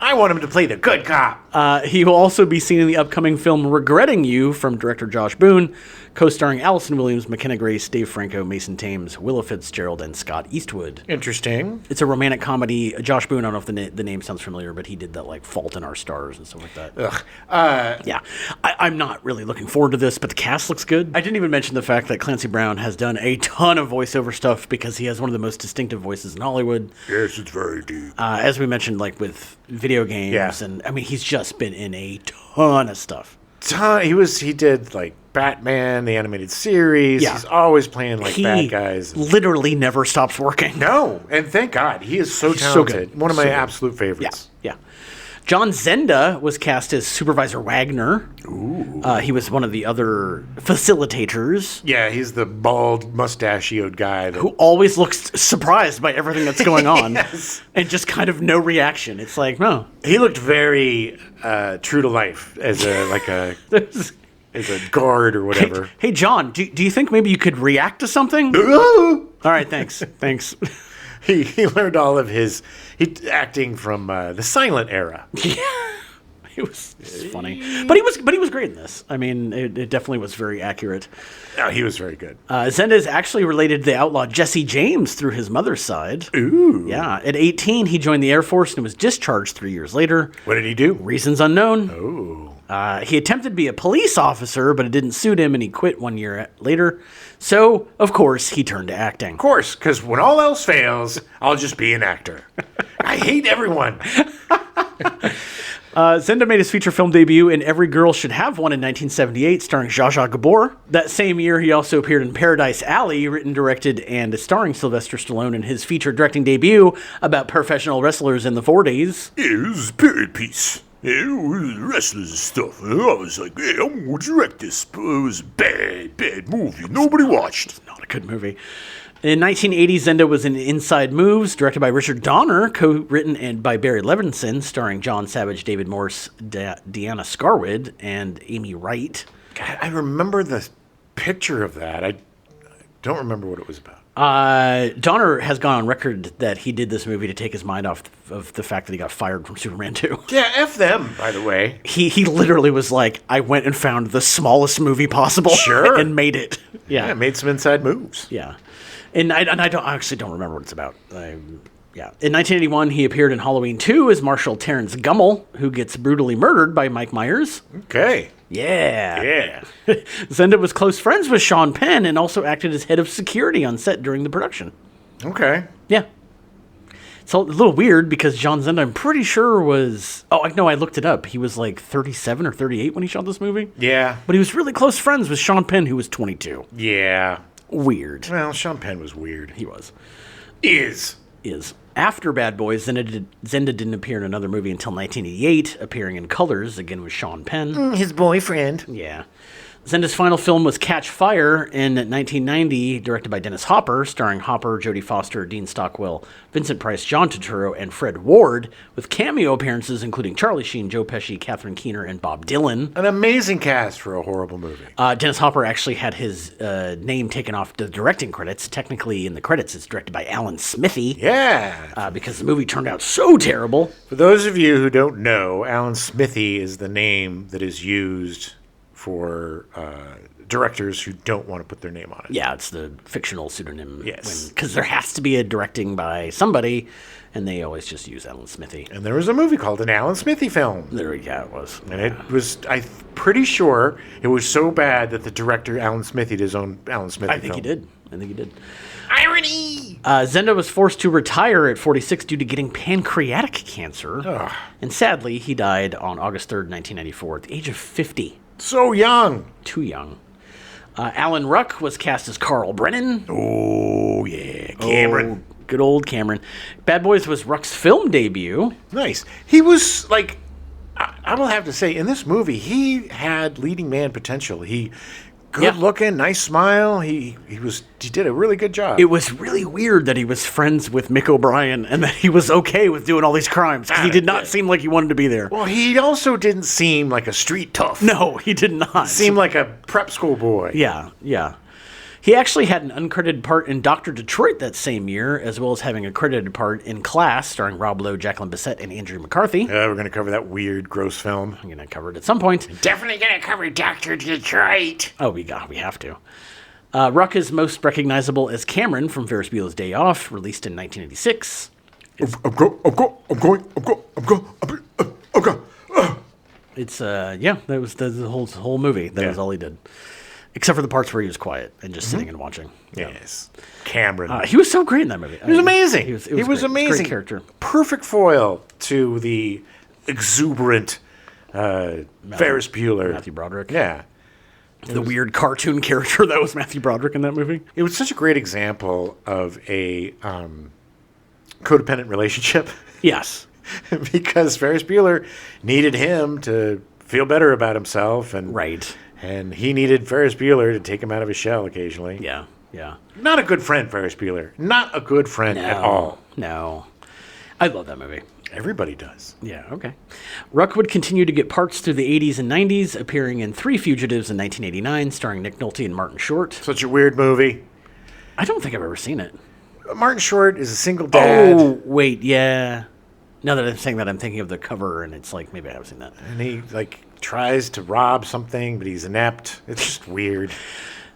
I want him to play the good cop. He will also be seen in the upcoming film Regretting You from director Josh Boone, co-starring Allison Williams, McKenna Grace, Dave Franco, Mason Thames, Willa Fitzgerald, and Scott Eastwood. Interesting. It's a romantic comedy. Josh Boone, I don't know if the name sounds familiar, but he did that Fault in Our Stars and stuff like that. Ugh. I'm not really looking forward to this, but the cast looks good. I didn't even mention the fact that Clancy Brown has done a ton of voiceover stuff because he has one of the most distinctive voices in Hollywood. Yes, it's very deep. As we mentioned, with video games, and I mean, he's just been in a ton of stuff. He did Batman, the animated series. He's always playing bad guys. Literally never stops working. No, and thank God. He is so talented. So one of my absolute favorites. Yeah. John Zenda was cast as Supervisor Wagner. Ooh. He was one of the other facilitators. Yeah, he's the bald, mustachioed guy. Who always looks surprised by everything that's going on. Yes. And just kind of no reaction. It's no. He looked very true to life as a as a guard or whatever. Hey John, do you think maybe you could react to something? All right, thanks. He learned all of his acting from the silent era. Yeah. It was funny, but he was great in this. I mean, it definitely was very accurate. Oh, he was very good. Zenda is actually related to the outlaw Jesse James through his mother's side. Ooh. Yeah. At 18, he joined the Air Force and was discharged 3 years later. What did he do? Reasons unknown. Oh. He attempted to be a police officer, but it didn't suit him, and he quit 1 year later. So, of course, he turned to acting. Of course, because when all else fails, I'll just be an actor. I hate everyone. Zenda made his feature film debut in Every Girl Should Have One in 1978, starring Zsa Zsa Gabor. That same year, he also appeared in Paradise Alley, written, directed, and starring Sylvester Stallone in his feature directing debut about professional wrestlers in the 40s. It was a period piece. It was wrestlers and stuff. And I was like, hey, I'm going to direct this. But it was a bad movie. Nobody watched. Not a good movie. In 1980, Zenda was in Inside Moves, directed by Richard Donner, co-written by Barry Levinson, starring John Savage, David Morse, Deanna Scarwood, and Amy Wright. God, I remember the picture of that. I don't remember what it was about. Donner has gone on record that he did this movie to take his mind off of the fact that he got fired from Superman 2. Yeah, F them, by the way. He literally was like, I went and found the smallest movie possible and made it. Yeah, made some inside moves. Yeah. I actually don't remember what it's about. Yeah. In 1981, he appeared in Halloween 2 as Marshal Terrence Gummel, who gets brutally murdered by Mike Myers. Okay. Yeah. Zenda was close friends with Sean Penn and also acted as head of security on set during the production. Okay. Yeah. It's a little weird because John Zenda, I'm pretty sure was... Oh, no, I looked it up. He was like 37 or 38 when he shot this movie. Yeah. But he was really close friends with Sean Penn, who was 22. Yeah. Weird. Well, Sean Penn was weird. He was. Is. After Bad Boys, Zenda didn't appear in another movie until 1988, appearing in Colors, again with Sean Penn. His boyfriend. Yeah. Zenda's final film was Catch Fire in 1990, directed by Dennis Hopper, starring Hopper, Jodie Foster, Dean Stockwell, Vincent Price, John Turturro, and Fred Ward, with cameo appearances including Charlie Sheen, Joe Pesci, Catherine Keener, and Bob Dylan. An amazing cast for a horrible movie. Dennis Hopper actually had his name taken off the directing credits. Technically, in the credits, it's directed by Alan Smithee. Yeah. Because the movie turned out so terrible. For those of you who don't know, Alan Smithee is the name that is used for directors who don't want to put their name on it. Yeah, it's the fictional pseudonym. Yes. Because there has to be a directing by somebody, and they always just use Alan Smithee. And there was a movie called an Alan Smithee film. Yeah, it was. And it was, I'm pretty sure, it was so bad that the director, Alan Smithee, did his own Alan Smithee film. I think he did. Irony! Zenda was forced to retire at 46 due to getting pancreatic cancer. Ugh. And sadly, he died on August 3rd, 1994, at the age of 50. So young. Too young. Alan Ruck was cast as Carl Brennan. Oh, yeah. Cameron. Oh, good old Cameron. Bad Boys was Ruck's film debut. Nice. He was, like, I will have to say, in this movie, he had leading man potential. He... Good looking, nice smile. He did a really good job. It was really weird that he was friends with Mick O'Brien and that he was okay with doing all these crimes because he did not seem like he wanted to be there. Well, he also didn't seem like a street tough. No, he did not. Seemed like a prep school boy. Yeah. He actually had an uncredited part in Dr. Detroit that same year, as well as having a credited part in Class, starring Rob Lowe, Jacqueline Bisset, and Andrew McCarthy. We're going to cover that weird, gross film. I'm going to cover it at some point. Definitely going to cover Dr. Detroit. Oh, we have to. Ruck is most recognizable as Cameron from Ferris Bueller's Day Off, released in 1986. I'm going. It's, that was the whole movie. That was all he did. Except for the parts where he was quiet and just sitting and watching. Yes. Cameron. He was so great in that movie. He was amazing. He was great. Amazing. Great character. Perfect foil to the exuberant Ferris Bueller. Matthew Broderick. Yeah. The weird cartoon character that was Matthew Broderick in that movie. It was such a great example of a codependent relationship. Yes. Because Ferris Bueller needed him to feel better about himself. Right. And he needed Ferris Bueller to take him out of his shell occasionally. Yeah. Not a good friend, Ferris Bueller. Not a good friend at all. No. I love that movie. Everybody does. Yeah, okay. Ruck would continue to get parts through the 80s and 90s, appearing in Three Fugitives in 1989, starring Nick Nolte and Martin Short. Such a weird movie. I don't think I've ever seen it. Martin Short is a single dad. Oh, wait, yeah. Now that I'm saying that, I'm thinking of the cover, and it's like, maybe I have seen that. And he, tries to rob something, but he's inept. It's just weird.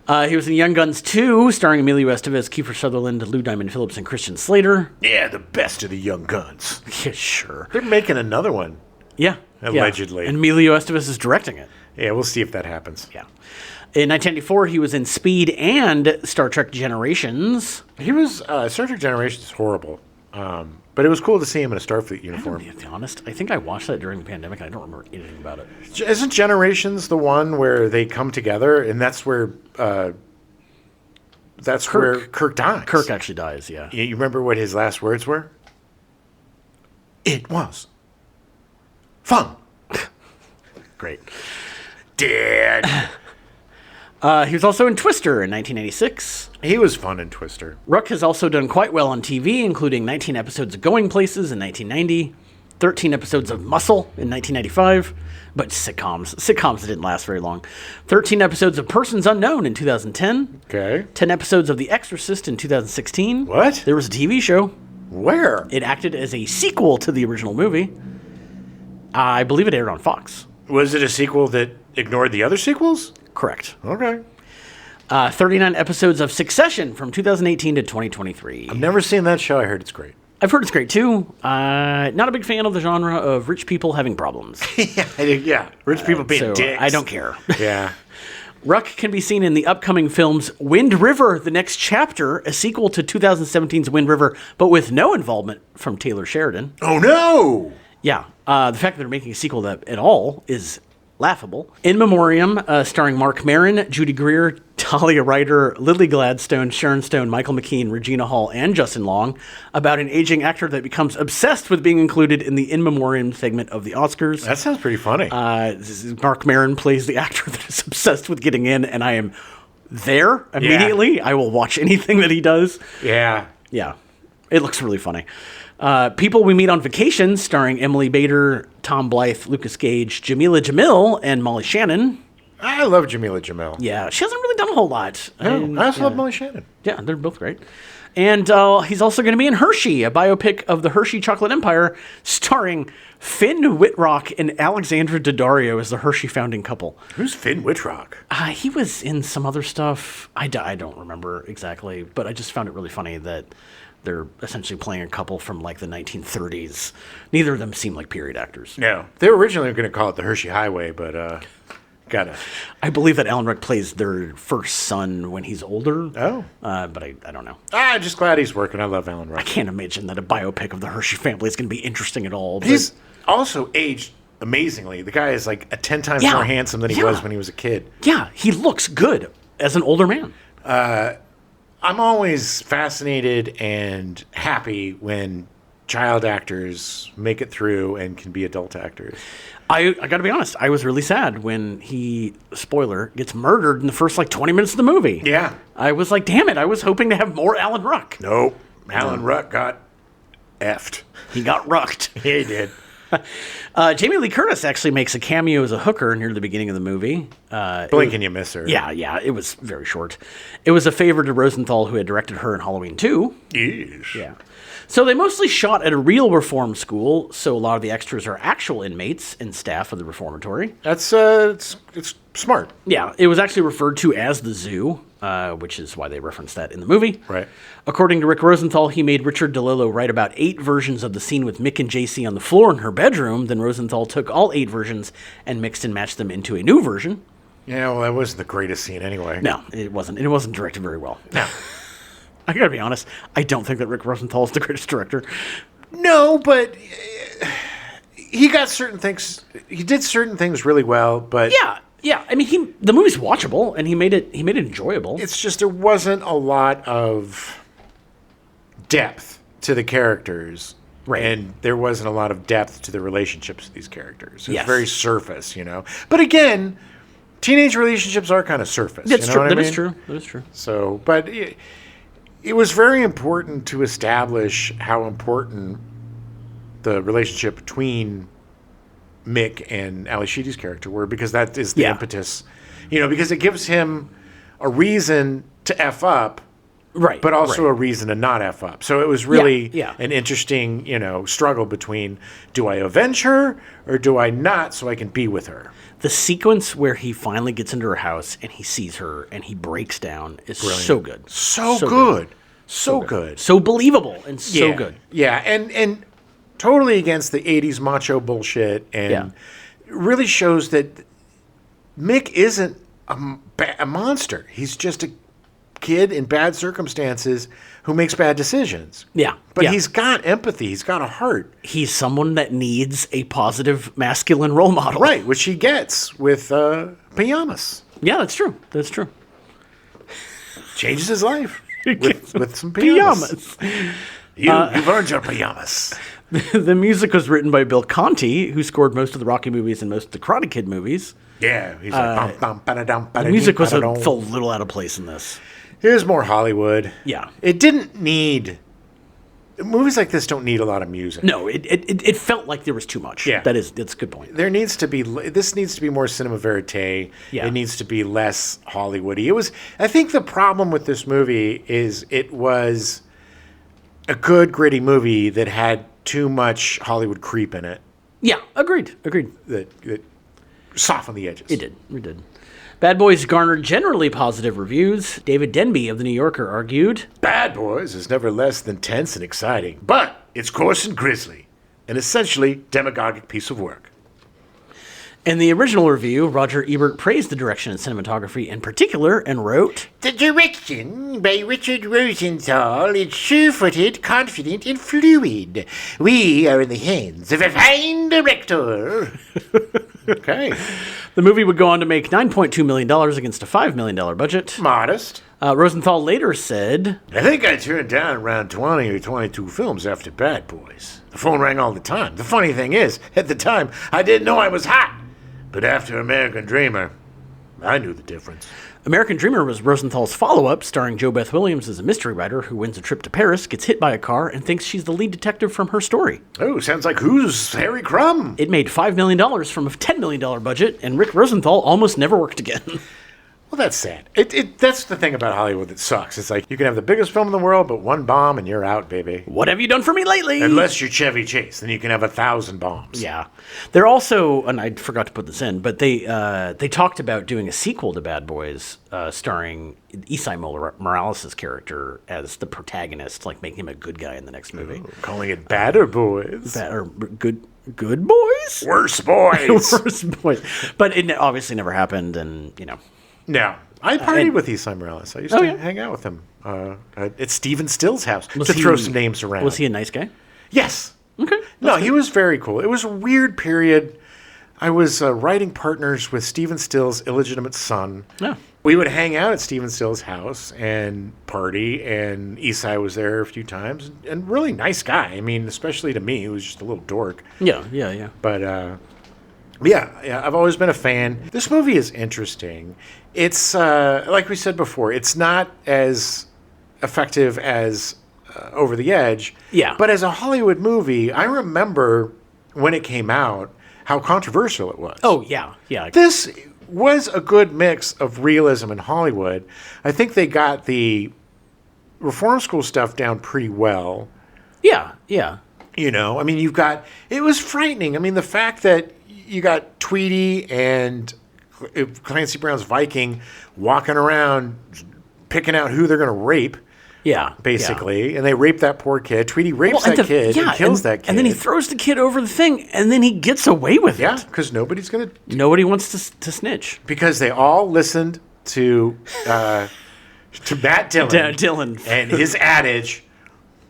He was in Young Guns 2, starring Emilio Estevez, Kiefer Sutherland, Lou Diamond Phillips, and Christian Slater. Yeah, the best of the Young Guns. Yeah, sure. They're making another one. Yeah. Allegedly. Yeah. And Emilio Estevez is directing it. Yeah, we'll see if that happens. Yeah. In 1994, he was in Speed and Star Trek Generations. He was, Star Trek Generations is horrible. But it was cool to see him in a Starfleet uniform. To be honest, I think I watched that during the pandemic, and I don't remember anything about it. Isn't Generations the one where they come together, and that's where Kirk dies? Kirk actually dies, yeah. You remember what his last words were? It was fun. Great. Dad. He was also in Twister in 1986. He was fun in Twister. Ruck has also done quite well on TV, including 19 episodes of Going Places in 1990, 13 episodes of Muscle in 1995, but sitcoms didn't last very long. 13 episodes of Persons Unknown in 2010. Okay. 10 episodes of The Exorcist in 2016. What? There was a TV show. Where? It acted as a sequel to the original movie. I believe it aired on Fox. Was it a sequel that ignored the other sequels? Correct. Okay. 39 episodes of Succession from 2018 to 2023. I've never seen that show. I heard it's great. I've heard it's great too. Not a big fan of the genre of rich people having problems. Yeah. Rich people being dicks. I don't care. Yeah. Ruck can be seen in the upcoming films Wind River, The Next Chapter, a sequel to 2017's Wind River, but with no involvement from Taylor Sheridan. Oh, no! Yeah. The fact that they're making a sequel to that at all is laughable. In Memoriam, starring Mark Maron, Judy Greer, Talia Ryder, Lily Gladstone, Sharon Stone, Michael McKean, Regina Hall, and Justin Long, about an aging actor that becomes obsessed with being included in the In Memoriam segment of the Oscars. That sounds pretty funny. Mark Maron plays the actor that is obsessed with getting in, and I am there immediately. Yeah. I will watch anything that he does. Yeah. Yeah. It looks really funny. People We Meet on Vacation, starring Emily Bader, Tom Blythe, Lucas Gage, Jamila Jamil, and Molly Shannon. I love Jamila Jamil. Yeah, she hasn't really done a whole lot. No, I also love Molly Shannon. Yeah, they're both great. And he's also going to be in Hershey, a biopic of the Hershey Chocolate Empire, starring Finn Wittrock and Alexandra Daddario as the Hershey founding couple. Who's Finn Wittrock? He was in some other stuff. I don't remember exactly, but I just found it really funny that they're essentially playing a couple from like the 1930s. Neither of them seem like period actors. No. They were originally going to call it the Hershey Highway, but I believe that Alan Ruck plays their first son when he's older. Oh. But I don't know. I'm just glad he's working. I love Alan Ruck. I can't imagine that a biopic of the Hershey family is going to be interesting at all. He's also aged amazingly. The guy is like 10 times more handsome than he was when he was a kid. Yeah, he looks good as an older man. I'm always fascinated and happy when child actors make it through and can be adult actors. I got to be honest. I was really sad when he, spoiler, gets murdered in the first 20 minutes of the movie. Yeah. I was like, damn it. I was hoping to have more Alan Ruck. Nope. Alan Ruck got effed. He got rucked. He did. Jamie Lee Curtis actually makes a cameo as a hooker near the beginning of the movie. Blink and you miss her. Yeah. It was very short. It was a favor to Rosenthal, who had directed her in Halloween 2. Yes. Yeah. So they mostly shot at a real reform school, so a lot of the extras are actual inmates and staff of the reformatory. That's it's smart. Yeah, it was actually referred to as the zoo, which is why they referenced that in the movie. Right. According to Rick Rosenthal, he made Richard DiLello write about 8 versions of the scene with Mick and JC on the floor in her bedroom. Then Rosenthal took all 8 versions and mixed and matched them into a new version. Yeah, well, that wasn't the greatest scene anyway. No, it wasn't. It wasn't directed very well. No. I gotta be honest, I don't think that Rick Rosenthal is the greatest director. No, but he got certain things. He did certain things really well, but yeah. I mean, the movie's watchable, and he made it enjoyable. It's just there wasn't a lot of depth to the characters, right? And there wasn't a lot of depth to the relationships of these characters. It was yes. very surface, But again, teenage relationships are kind of surface. That's true. That is true. That is true. So, but it was very important to establish how important the relationship between Mick and Ally Sheedy's character were, because that is the impetus, because it gives him a reason to F up, right? But also a reason to not F up. So it was really an interesting, struggle between, do I avenge her or do I not, so I can be with her? The sequence where he finally gets into her house and he sees her and he breaks down is so good. So good. So good. So believable and so good. Yeah, and totally against the 80s macho bullshit, and really shows that Mick isn't a monster. He's just a kid in bad circumstances who makes bad decisions. Yeah. But he's got empathy. He's got a heart. He's someone that needs a positive masculine role model. Right, which he gets with pajamas. Yeah, that's true. That's true. Changes his life with some pajamas. You've earned your pajamas. The music was written by Bill Conti, who scored most of the Rocky movies and most of the Karate Kid movies. Yeah, he's like the music felt a little out of place in this. Here's more Hollywood. Yeah, it didn't need movies like this. Don't need a lot of music. No, it felt like there was too much. Yeah, that's a good point. There needs to be this needs to be more cinema verite. Yeah, it needs to be less Hollywoody. I think the problem with this movie is it was a good gritty movie that had too much Hollywood creep in it. Yeah, agreed. That softened the edges. It did. Bad Boys garnered generally positive reviews. David Denby of The New Yorker argued, Bad Boys is never less than tense and exciting, but it's coarse and grisly, an essentially demagogic piece of work. In the original review, Roger Ebert praised the direction and cinematography in particular and wrote, The direction by Richard Rosenthal is sure-footed, confident, and fluid. We are in the hands of a fine director. Okay. The movie would go on to make $9.2 million against a $5 million budget. Modest. Rosenthal later said, I think I turned down around 20 or 22 films after Bad Boys. The phone rang all the time. The funny thing is, at the time, I didn't know I was hot. But after American Dreamer, I knew the difference. American Dreamer was Rosenthal's follow-up, starring Jo Beth Williams as a mystery writer who wins a trip to Paris, gets hit by a car, and thinks she's the lead detective from her story. Oh, sounds like Who's Harry Crumb? It made $5 million from a $10 million budget, and Rick Rosenthal almost never worked again. Well, that's sad. That's the thing about Hollywood that sucks. It's like you can have the biggest film in the world, but one bomb and you're out, baby. What have you done for me lately? Unless you're Chevy Chase, then you can have 1,000 bombs. Yeah. They're also, and I forgot to put this in, but they talked about doing a sequel to Bad Boys starring Esai Morales' character as the protagonist, like making him a good guy in the next movie. Ooh, calling it Badder Boys. Good boys? Worse boys. Worse boys. But it obviously never happened, and, No. I partied with Esai Morales. I used to hang out with him at Stephen Still's house to throw some names around. Was he a nice guy? Yes. Okay. No, he was very cool. It was a weird period. I was writing partners with Stephen Still's illegitimate son. Yeah. We would hang out at Stephen Still's house and party, and Esai was there a few times. And really nice guy. I mean, especially to me, he was just a little dork. Yeah. But, yeah, I've always been a fan. This movie is interesting. It's, like we said before, it's not as effective as Over the Edge. Yeah. But as a Hollywood movie, I remember when it came out how controversial it was. Oh, yeah. This was a good mix of realism and Hollywood. I think they got the reform school stuff down pretty well. Yeah. I mean, it was frightening. I mean, the fact that you got Tweety and Clancy Brown's Viking walking around picking out who they're going to rape. Yeah. Basically. Yeah. And they rape that poor kid. Tweety rapes that kid and kills that kid. And then he throws the kid over the thing, and then he gets away with it. Yeah, because nobody wants to snitch. Because they all listened to Matt Dillon. And his adage,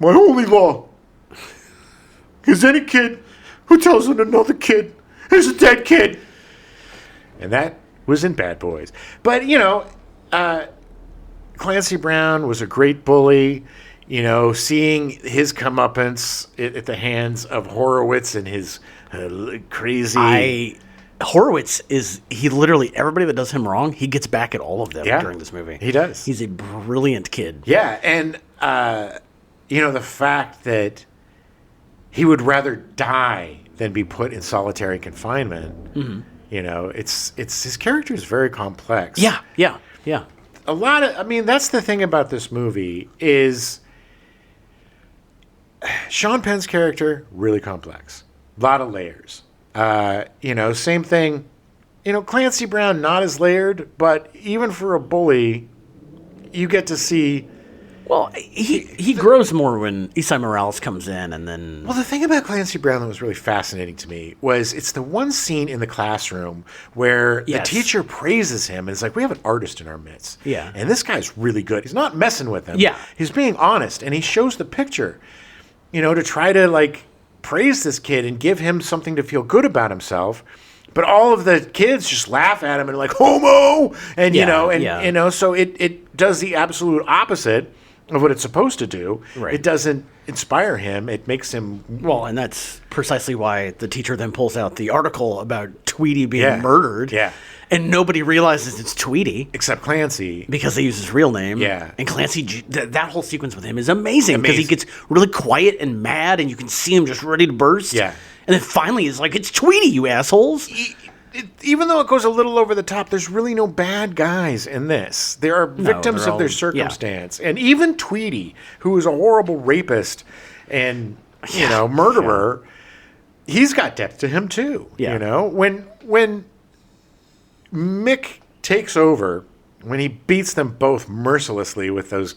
my only law is any kid who tells another kid is a dead kid. And that was in Bad Boys. But, Clancy Brown was a great bully. Seeing his comeuppance at the hands of Horowitz and his crazy... Horowitz he literally, everybody that does him wrong, he gets back at all of them during this movie. He does. He's a brilliant kid. Yeah, and, the fact that he would rather die than be put in solitary confinement. Mm-hmm. You know, it's his character is very complex. Yeah. A lot of, I mean, that's the thing about this movie is Sean Penn's character, really complex. A lot of layers. You know, same thing. You know, Clancy Brown, not as layered, but even for a bully, you get to see. Well, he grows more when Esai Morales comes in, and then. Well, the thing about Clancy Brown that was really fascinating to me was it's the one scene in the classroom where the teacher praises him, and it's like, we have an artist in our midst. Yeah. And this guy's really good. He's not messing with him. Yeah. He's being honest, and he shows the picture, you know, to try to, like, praise this kid and give him something to feel good about himself. But all of the kids just laugh at him and like, homo! And, you know, so it does the absolute opposite of what it's supposed to do. Right. It doesn't inspire him. It makes him... Well, and that's precisely why the teacher then pulls out the article about Tweety being murdered. Yeah. And nobody realizes it's Tweety. Except Clancy. Because they use his real name. Yeah. And Clancy, that whole sequence with him is amazing. Because he gets really quiet and mad, and you can see him just ready to burst. Yeah. And then finally he's like, it's Tweety, you assholes. Even though it goes a little over the top, there's really no bad guys in this. There are victims of their circumstance. Yeah. And even Tweety, who is a horrible rapist and, you know, murderer, he's got depth to him too. Yeah. You know, when Mick takes over, when he beats them both mercilessly with those...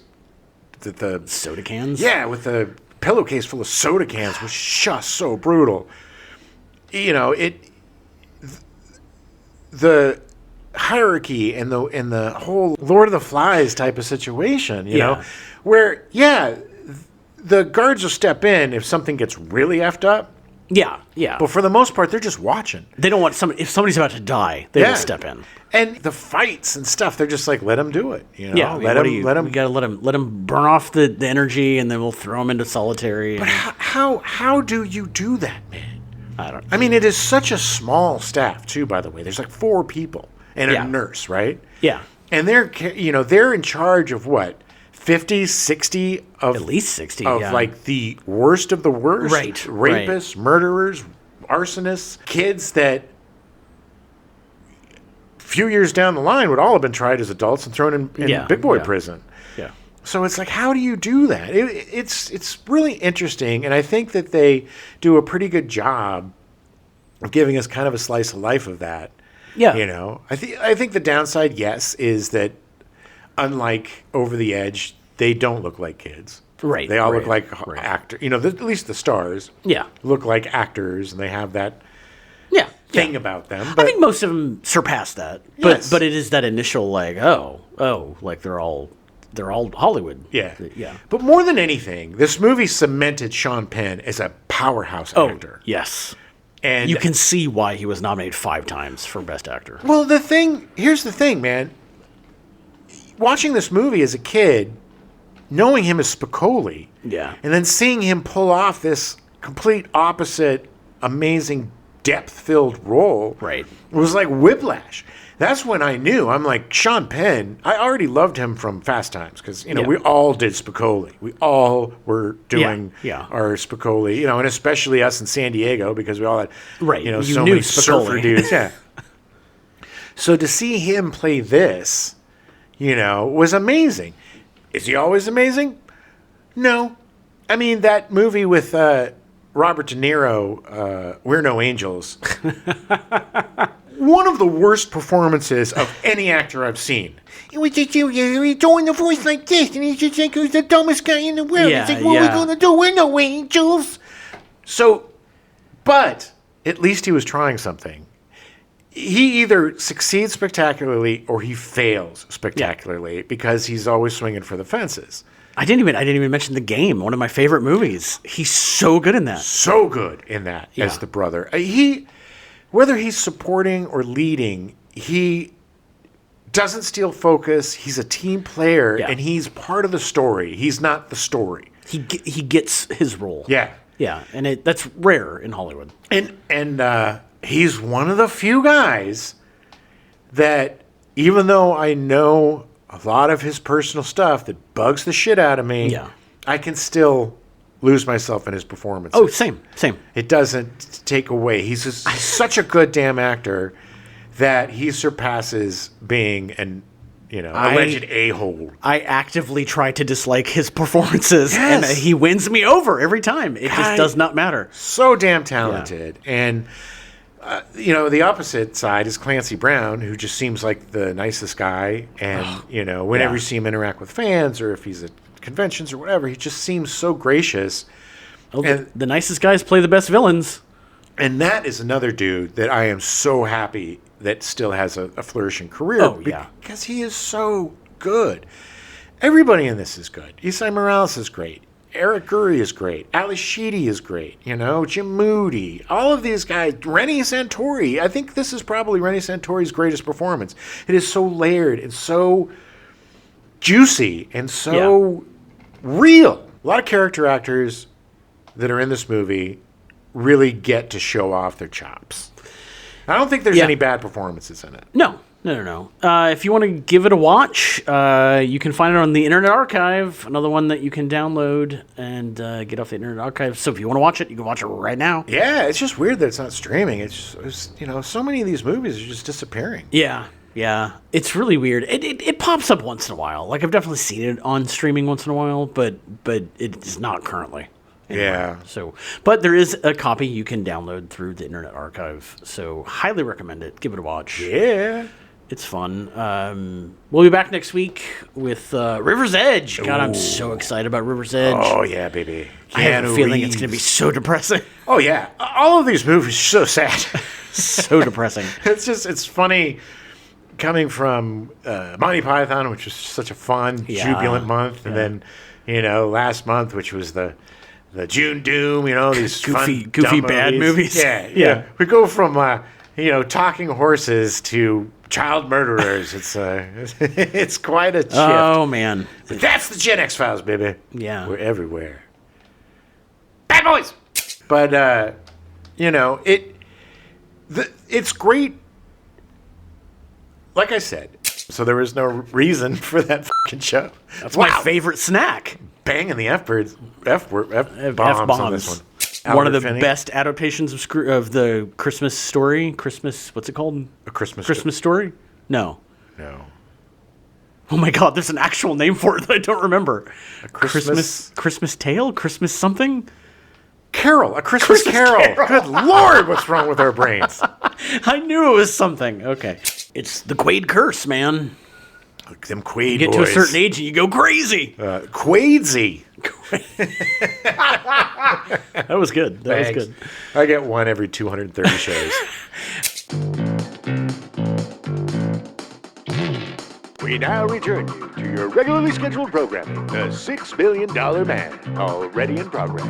the soda cans? Yeah, with the pillowcase full of soda cans was just so brutal. You know, the hierarchy and the whole Lord of the Flies type of situation, you know, where the guards will step in if something gets really effed up. Yeah, yeah. But for the most part, they're just watching. They don't want if somebody's about to die, they will step in. And the fights and stuff, they're just like, let them do it. You know? Yeah, let them. We gotta let them burn off the energy, and then we'll throw them into solitary. But how do you do that, man? I don't. I mean, it is such a small staff too. By the way, there's like 4 people and a nurse, right? Yeah. And they're in charge of what? 50, 60 of... At least 60, of like the worst of the worst. Right. Rapists, murderers, arsonists, kids that a few years down the line would all have been tried as adults and thrown in big boy prison. Yeah. So it's like, how do you do that? It's really interesting, and I think that they do a pretty good job of giving us kind of a slice of life of that. Yeah. You know? I think the downside, yes, is that unlike Over the Edge, they don't look like kids. Right. They all look like actors. You know, at least the stars look like actors, and they have that thing about them. But I think most of them surpass that. But it is that initial, like, like they're all Hollywood. Yeah. Yeah. But more than anything, this movie cemented Sean Penn as a powerhouse actor. Yes. And you can see why he was nominated 5 times for Best Actor. Well, here's the thing, man. Watching this movie as a kid, knowing him as Spicoli, and then seeing him pull off this complete opposite, amazing, depth-filled role, it was like whiplash. That's when I knew. I'm like, Sean Penn, I already loved him from Fast Times because, you know, we all did Spicoli. We all were doing our Spicoli, you know, and especially us in San Diego because we all had, you know, so many surfer dudes. Yeah. So to see him play this, you know, was amazing. Is he always amazing? No. I mean, that movie with Robert De Niro, We're No Angels, one of the worst performances of any actor I've seen. It was just you doing the voice like this, and he's just like, who's the dumbest guy in the world? He's like, what are we going to do? We're no angels. So, but at least he was trying something. He either succeeds spectacularly or he fails spectacularly because he's always swinging for the fences. I didn't even mention The Game, one of my favorite movies. He's so good in that. So good in that as the brother. Whether he's supporting or leading, he doesn't steal focus. He's a team player, and he's part of the story. He's not the story. He gets his role. Yeah. Yeah, and that's rare in Hollywood. And he's one of the few guys that, even though I know a lot of his personal stuff that bugs the shit out of me, I can still lose myself in his performance. Oh, same. It doesn't take away. He's such a good damn actor that he surpasses being an alleged a-hole. I actively try to dislike his performances, and he wins me over every time. It just does not matter. So damn talented. Yeah. And, the opposite side is Clancy Brown, who just seems like the nicest guy. And, whenever you see him interact with fans or if he's at conventions or whatever, he just seems so gracious. Oh, and the nicest guys play the best villains. And that is another dude that I am so happy that still has a flourishing career because he is so good. Everybody in this is good. Esai Morales is great. Eric Gurry is great. Ally Sheedy is great. Jim Moody. All of these guys. Reni Santoni. I think this is probably Reni Santori's greatest performance. It is so layered and so juicy and so real. A lot of character actors that are in this movie really get to show off their chops. I don't think there's any bad performances in it. No. If you want to give it a watch, you can find it on the Internet Archive, another one that you can download and get off the Internet Archive. So if you want to watch it, you can watch it right now. Yeah, it's just weird that it's not streaming. It's so many of these movies are just disappearing. Yeah, it's really weird. It pops up once in a while. Like I've definitely seen it on streaming once in a while, but it is not currently. Anyway, yeah. But there is a copy you can download through the Internet Archive. So highly recommend it. Give it a watch. Yeah. It's fun. We'll be back next week with River's Edge. God, I'm so excited about River's Edge. Oh, yeah, baby. I have a feeling it's going to be so depressing. Oh, yeah. All of these movies are so sad. So depressing. It's funny coming from Monty Python, which was such a fun, jubilant month. And then, last month, which was the June Doom, these goofy bad movies. Yeah. We go from, talking horses to child murderers. It's quite a shift. Oh, man. That's the Gen X Files, baby. Yeah. We're everywhere. Bad boys! But, it's great. Like I said, so there was no reason for that fucking show. That's my favorite snack. Banging the F-bombs on this one. One of the best adaptations of the Christmas story. What's it called? A Christmas Story? No. Oh my God, there's an actual name for it that I don't remember. A Christmas Tale? Christmas something? Carol. A Christmas Carol. Good Lord, what's wrong with our brains? I knew it was something. Okay. It's the Quaid curse, man. Them Quaid You get to a certain age and you go crazy. Quaidsy. That was good. Thanks. Was good. I get one every 230 shows. We now return you to your regularly scheduled programming, The $6 Billion Man, already in progress.